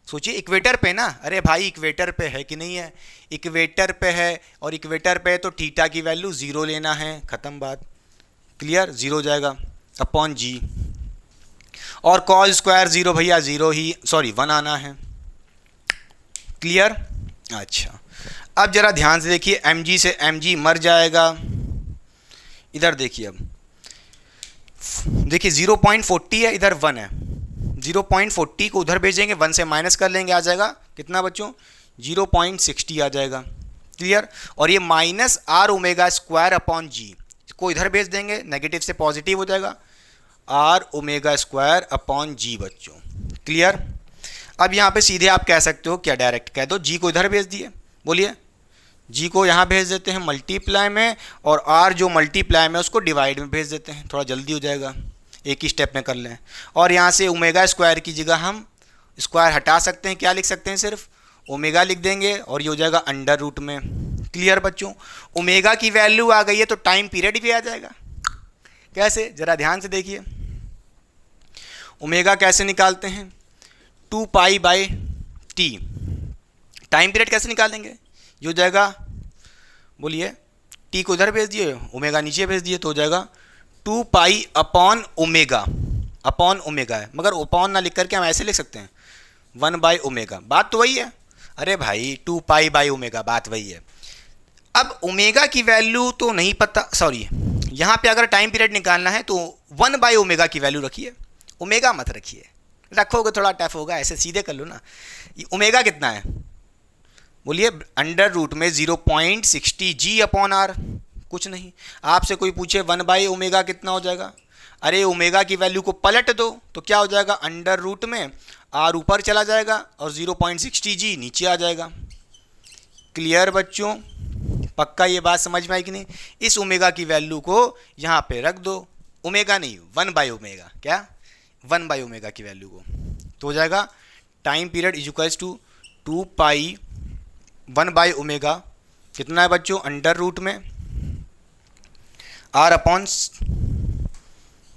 सोचिए इक्वेटर पे ना, अरे भाई इक्वेटर पे है कि नहीं है, इक्वेटर पे है और इक्वेटर पे है तो थीटा की वैल्यू 0 लेना है, ख़त्म बात, क्लियर, 0 जाएगा अपॉन जी, और कॉज स्क्वायर 0 भैया 0 ही, सॉरी 1 आना है, क्लियर। अच्छा अब जरा ध्यान से देखिए, mg से mg मर जाएगा, इधर देखिए, अब देखिए 0.40 है, इधर 1 है, 0.40 को उधर भेजेंगे, 1 से माइनस कर लेंगे, आ जाएगा कितना बच्चों 0.60 आ जाएगा, क्लियर। और ये minus R omega square upon g को इधर भेज देंगे, नेगेटिव से पॉजिटिव हो जाएगा, R omega square upon g बच्चों, क्लियर। अब यहाँ पे सीधे आप कह सकते हो, क्या डायरेक्ट कह दो, जी को इधर भेज दिए, बोलिए जी को यहाँ भेज देते हैं मल्टीप्लाई में, और आर जो मल्टीप्लाई में उसको डिवाइड में भेज देते हैं, थोड़ा जल्दी हो जाएगा, एक ही स्टेप में कर लें। और यहाँ से ओमेगा स्क्वायर की जगह हम स्क्वायर हटा सकते हैं, क्या लिख सकते हैं, सिर्फ ओमेगा लिख देंगे और ये हो जाएगा अंडर रूट में, क्लियर बच्चों। ओमेगा की वैल्यू आ गई है तो टाइम पीरियड भी आ जाएगा, कैसे, जरा ध्यान से देखिए, ओमेगा कैसे निकालते हैं, 2 pi by T, time period कैसे निकालेंगे, ये हो जाएगा, बोलिए टी को इधर भेज दिए, ओमेगा नीचे भेज दिए, तो हो जाएगा 2 pi upon omega, upon omega है मगर अपॉन ना लिख करके हम ऐसे लिख सकते हैं 1 बाई ओमेगा, बात तो वही है, अरे भाई 2 पाई बाई ओमेगा, बात वही है। अब ओमेगा की वैल्यू तो नहीं पता, सॉरी यहाँ पे अगर टाइम पीरियड निकालना है तो 1 बाई ओमेगा की वैल्यू रखिए, ओमेगा मत रखिए, रखोगे थोड़ा टफ होगा, ऐसे सीधे कर लो ना। ओमेगा कितना है, बोलिए अंडर रूट में 0.60 जी अपॉन आर, कुछ नहीं। आपसे कोई पूछे 1 बाई ओमेगा कितना हो जाएगा, अरे ओमेगा की वैल्यू को पलट दो तो क्या हो जाएगा, अंडर रूट में आर ऊपर चला जाएगा और 0.60 जी नीचे आ जाएगा, क्लियर बच्चों, पक्का ये बात समझ में आई कि नहीं। इस ओमेगा की वैल्यू को यहाँ पे रख दो, ओमेगा नहीं 1 बाई ओमेगा, क्या 1 बाई ओमेगा की वैल्यू को, तो हो जाएगा time period equals to 2 pi 1 by omega, कितना है बच्चों अंडर रूट में आर अपॉन,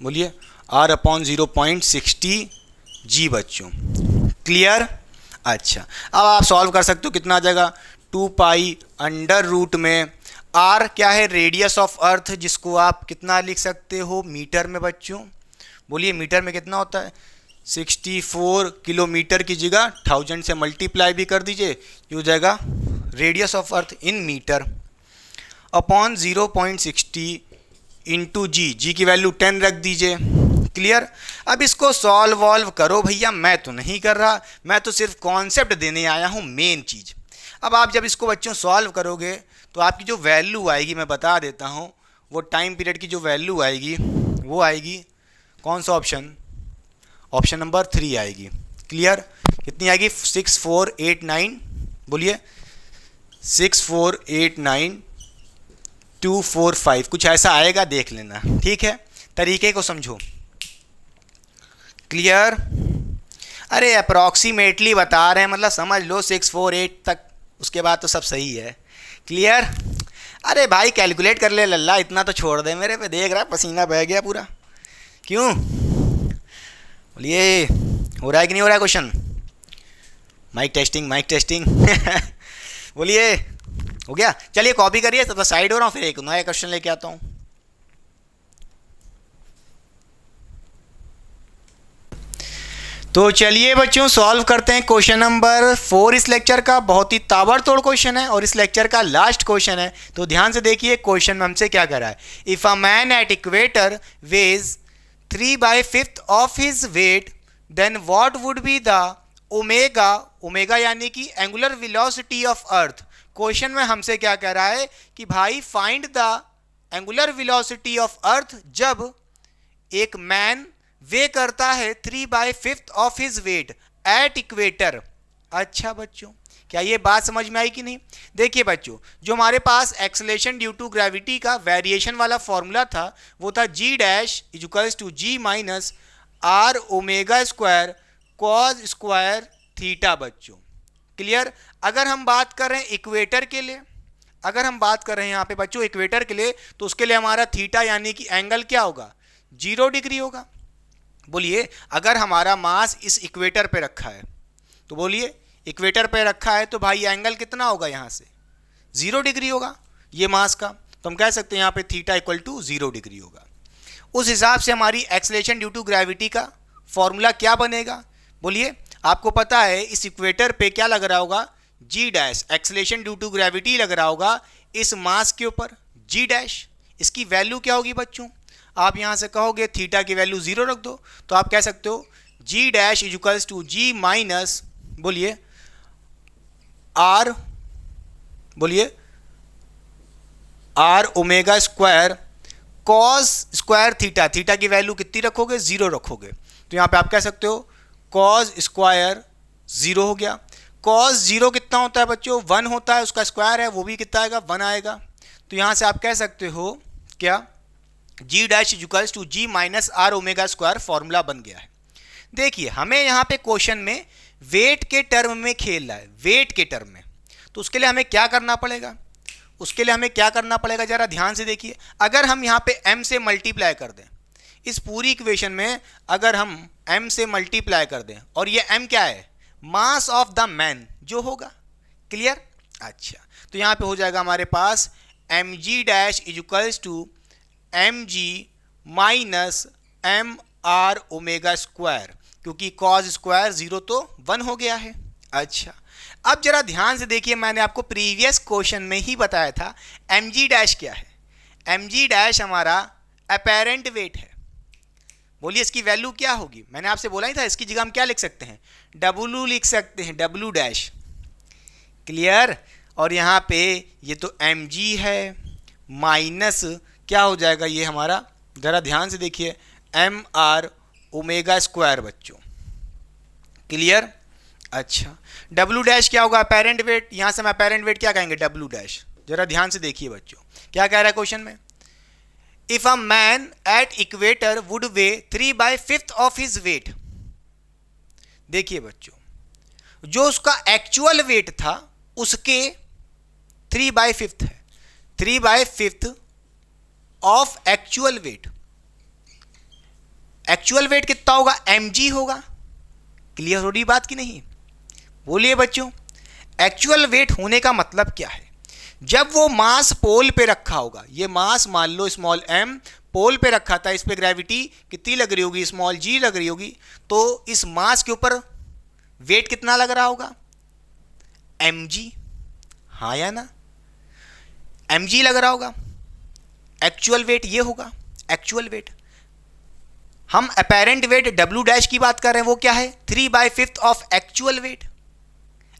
बोलिए आर अपॉन 0.60 जी बच्चों, क्लियर। अच्छा अब आप सॉल्व कर सकते हो, कितना आ जाएगा 2 पाई अंडर रूट में आर क्या है, रेडियस ऑफ अर्थ, जिसको आप कितना लिख सकते हो मीटर में बच्चों, बोलिए मीटर में कितना होता है 64 किलोमीटर की जगह 1000 से मल्टीप्लाई भी कर दीजिए, ये हो जाएगा radius of earth in metre, upon 0.60 into ji, g की वैल्यू 10 रख दीजिए, क्लियर। अब इसको सॉल्व वॉल्व करो भैया, मैं तो नहीं कर रहा, मैं तो सिर्फ कॉन्सेप्ट देने आया हूँ, मेन चीज़। अब आप जब इसको बच्चों सॉल्व करोगे तो आपकी जो वैल्यू आएगी, मैं बता देता हूँ, वो टाइम पीरियड की जो वैल्यू आएगी वो आएगी, कौन सा ऑप्शन, ऑप्शन नंबर 3 आएगी, क्लियर। कितनी आएगी 6489, बोलिए 6489245, कुछ ऐसा आएगा, देख लेना, ठीक है, तरीके को समझो, क्लियर। अरे अप्रॉक्सीमेटली बता रहे हैं, मतलब समझ लो 648 तक, उसके बाद तो सब सही है, क्लियर। अरे भाई कैलकुलेट कर ले लल्ला, इतना तो छोड़ दे मेरे पे, देख रहा पसीना बह गया पूरा, क्यों, बोलिए हो रहा है कि नहीं हो रहा है question, mic testing mic testing बोलिए हो गया, चलिए कॉपी करिए, तब साइड हो रहा हूँ, फिर एक नया क्वेश्चन लेके आता हूँ। तो चलिए बच्चों सॉल्व करते हैं क्वेश्चन नंबर 4 इस लेक्चर का, बहुत ही ताबड़तोड़ क्वेश्चन है और इस लेक्चर का लास्ट क्वेश्चन है, तो ध्यान से देखिए क्वेश्चन में हमसे क्या करा है। If a man at equator weighs 3/5 of his weight, then what would be the omega, omega यानी कि angular velocity of earth. Question में हमसे क्या कह रहा है कि भाई find the angular velocity of earth जब एक मैन वे करता है 3/5 of his weight at equator. अच्छा बच्चों क्या ये बात समझ में आई कि नहीं? देखिए बच्चों, जो हमारे पास एक्सेलेरेशन ड्यू टू ग्रेविटी का वेरिएशन वाला फॉर्मूला था वो था g dash equals to ji minus R omega square cos square theta बच्चों। क्लियर? अगर हम बात कर रहे हैं इक्वेटर के लिए, अगर हम बात कर रहे हैं यहाँ पे बच्चों इक्वेटर के लिए, तो उसके लिए हमारा थीटा यानी कि एंगल क्या होगा? 0 डिग्री होगा। बोलिए, अगर हमारा मास इस इक्वेटर पे रखा है, तो बोलिए इक्वेटर पे रखा है तो भाई एंगल कितना होगा? यहाँ से 0 डिग्री होगा ये मास का, तो हम कह सकते हैं यहाँ पे थीटा इक्वल टू 0 डिग्री होगा। उस हिसाब से हमारी एक्सेलेरेशन ड्यू टू ग्रेविटी का फॉर्मूला क्या बनेगा? बोलिए, आपको पता है इस इक्वेटर पे क्या लग रहा होगा? G dash, acceleration due to gravity लग रहा होगा इस मास के ऊपर जी डैश। इसकी वैल्यू क्या होगी बच्चों? आप यहाँ से कहोगे थीटा की वैल्यू 0 रख दो, तो आप कह सकते हो g dash equals to ji minus, बोलिए आर, बोलिए R omega square cos square theta. Theta की वैल्यू कितनी रखोगे? 0 रखोगे, तो यहाँ पे आप कह सकते हो कॉस स्क्वायर 0 हो गया। कॉस 0 कितना होता है बच्चों? 1 होता है, उसका स्क्वायर है वो भी कितना आएगा? 1 आएगा। तो यहाँ से आप कह सकते हो क्या? G dash equals to ji minus R omega square formula बन गया है। देखिए, हमें यहाँ पे क्वेश्चन में वेट के टर्म में खेल रहा है, वेट के टर्म में, तो उसके लिए हमें क्या करना पड़ेगा? उसके लिए हमें क्या करना पड़ेगा जरा ध्यान से देखिए। अगर हम यहाँ पे m से मल्टीप्लाई कर दें, इस पूरी इक्वेशन में अगर हम m से मल्टीप्लाई कर दें, और ये m क्या है? मास ऑफ द मैन जो होगा। क्लियर? अच्छा, तो यहाँ पे हो जाएगा हमारे पास m ji dash equals to m g minus M R omega square, क्योंकि कॉज स्क्वायर 0 तो 1 हो गया है। अच्छा, अब जरा ध्यान से देखिए, मैंने आपको प्रीवियस क्वेश्चन में ही बताया था एम जी डैश क्या है। एम जी डैश हमारा अपेरेंट वेट है। बोलिए इसकी वैल्यू क्या होगी? मैंने आपसे बोला ही था, इसकी जगह हम क्या लिख सकते हैं? डब्लू लिख सकते हैं, डब्लू डैश। क्लियर? और यहाँ पे ये तो एम जी है माइनस क्या हो जाएगा ये हमारा? जरा ध्यान से देखिए, एम आर ओमेगा स्क्वायर बच्चों। क्लियर? अच्छा, डब्लू डैश क्या होगा? Apparent wait. यहाँ से हम अपेरेंट वेट क्या कहेंगे? W dash. जरा ध्यान से देखिए बच्चों, क्या कह रहा है क्वेश्चन में? If a man at equator would way 3/5 of his wait. देखिए बच्चों, जो उसका एक्चुअल वेट था उसके 3/5 है, 3/5 of actual wait. Actual wait कितना होगा? mg होगा। क्लियर हो रही बात कि नहीं? बोलिए बच्चों, एक्चुअल वेट होने का मतलब क्या है? जब वो मास पोल पे रखा होगा, ये मास मान लो स्मॉल m पोल पे रखा था, इस पे ग्रेविटी कितनी लग रही होगी? स्मॉल g लग रही होगी, तो इस मास के ऊपर वेट कितना लग रहा होगा? mg। हाँ या ना? mg लग रहा होगा। एक्चुअल वेट ये होगा, एक्चुअल वेट। हम अपेरेंट वेट डब्ल्यू डैश की बात कर रहे हैं, वो क्या है? 3/5 of actual wait.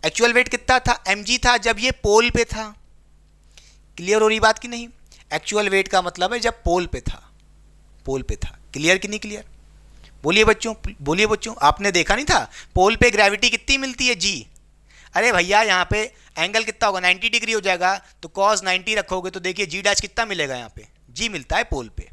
Actual wait कितना था? mg था जब ये पोल पे था। क्लियर हो रही बात कि नहीं? एक्चुअल वेट का मतलब है जब पोल पे था, पोल पे था। क्लियर कि नहीं क्लियर? बोलिए बच्चों, बोलिए बच्चों, आपने देखा नहीं था पोल पे ग्रेविटी कितनी मिलती है? जी। अरे भैया, यहाँ पे एंगल कितना होगा? 90 डिग्री हो जाएगा, तो cos 90 रखोगे तो देखिए जी डैश कितना मिलेगा? यहाँ पे जी मिलता है पोल पे।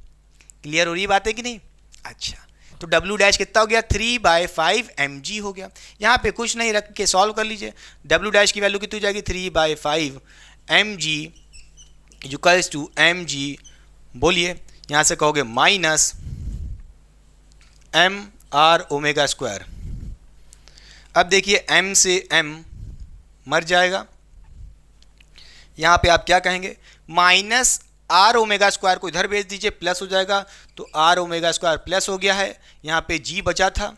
क्लियर हो रही बात है कि नहीं? अच्छा, तो डब्ल्यू डैश कितना हो गया? 3/5 mg हो गया। यहाँ पे कुछ नहीं, रख के सॉल्व कर लीजिए। डब्ल्यू डैश की वैल्यू कितनी हो जाएगी? 3/5 mg इक्वल्स टू mg, बोलिए यहाँ से कहोगे minus M R omega square. अब देखिए m से m मर जाएगा, यहाँ पे आप क्या कहेंगे? माइनस आर ओमेगा स्क्वायर को इधर भेज दीजिए, प्लस हो जाएगा, तो आर ओमेगा स्क्वायर प्लस हो गया है। यहाँ पे जी बचा था,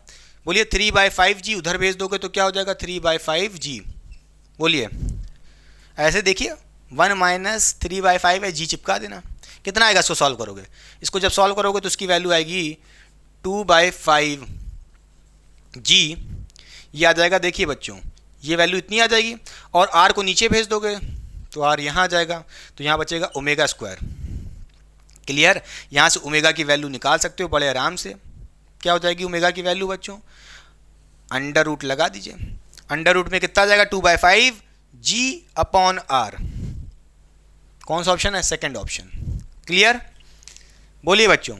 बोलिए 3/5 जी उधर भेज दोगे तो क्या हो जाएगा? 3/5 जी। बोलिए ऐसे देखिए, 1 माइनस 3/5 है, जी चिपका देना। कितना आएगा इसको सॉल्व करोगे? इसको जब सॉल्व करोगे तो उसकी वैल्यू आएगी 2/5 जी। ये आ जाएगा, देखिए बच्चों ये वैल्यू इतनी आ जाएगी, और आर को नीचे भेज दोगे तो आर यहाँ आ जाएगा, तो यहाँ बचेगा ओमेगा स्क्वायर। क्लियर? यहाँ से ओमेगा की वैल्यू निकाल सकते हो बड़े आराम से। क्या हो जाएगी ओमेगा की वैल्यू बच्चों? अंडर रूट लगा दीजिए। अंडर रूट में कितना आ जाएगा? 2/5 जी अपॉन आर। कौन सा ऑप्शन है? Second option. क्लियर? बोलिए बच्चों।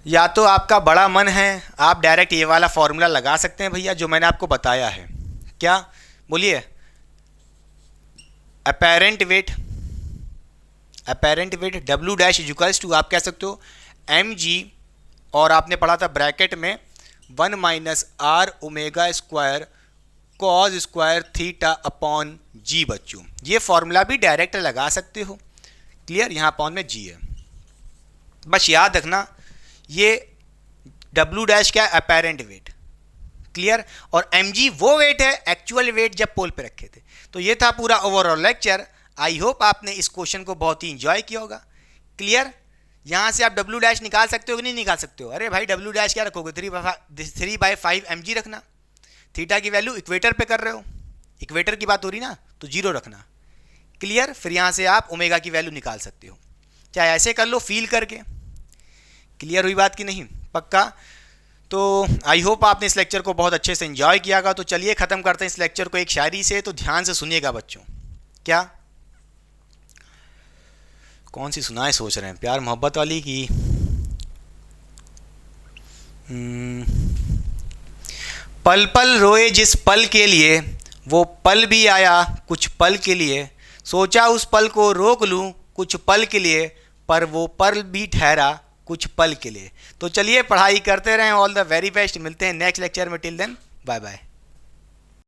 या तो आपका बड़ा मन है, आप डायरेक्ट ये वाला फॉर्मूला लगा सकते हैं भैया जो मैंने आपको बताया है। क्या? बोलिए। Apparent weight, apparent weight W dash equals to आप कह सकते हो एम जी, और आपने पढ़ा था ब्रैकेट में 1 minus R omega square cos square theta upon g. बच्चों ये फॉर्मूला भी डायरेक्ट लगा सकते हो। क्लियर? यहाँ अपॉन में जी है। बस याद रखना ये डब्ल्यू डैश क्या है? Apparent wait. क्लियर? और एम जी वो वेट है एक्चुअल वेट जब पोल पे रखे थे। तो ये था पूरा ओवरऑल लेक्चर। आई होप आपने इस क्वेश्चन को बहुत ही इंजॉय किया होगा। क्लियर? यहाँ से आप डब्ल्यू डैश निकाल सकते हो कि नहीं निकाल सकते हो? अरे भाई डब्ल्यू डैश क्या रखोगे? 3/5 एम जी रखना। थीटा की वैल्यू इक्वेटर पे कर रहे हो, इक्वेटर की बात हो रही ना, तो जीरो रखना। क्लियर? फिर यहाँ से आप ओमेगा की वैल्यू निकाल सकते हो, चाहे ऐसे कर लो फील करके। क्लियर हुई बात कि नहीं? पक्का? तो आई होप आपने इस लेक्चर को बहुत अच्छे से एंजॉय कियागा। तो चलिए ख़त्म करते हैं इस लेक्चर को एक शायरी से, तो ध्यान से सुनिएगा बच्चों। क्या? कौन सी सुनाए सोच रहे हैं? प्यार मोहब्बत वाली की? पल पल रोए जिस पल के लिए, वो पल भी आया कुछ पल के लिए। सोचा उस पल को रोक लूं कुछ पल के लिए, पर वो पल भी ठहरा कुछ पल के लिए। तो चलिए पढ़ाई करते रहें। All the very best. मिलते हैं नेक्स्ट लेक्चर में। Till then bye bye.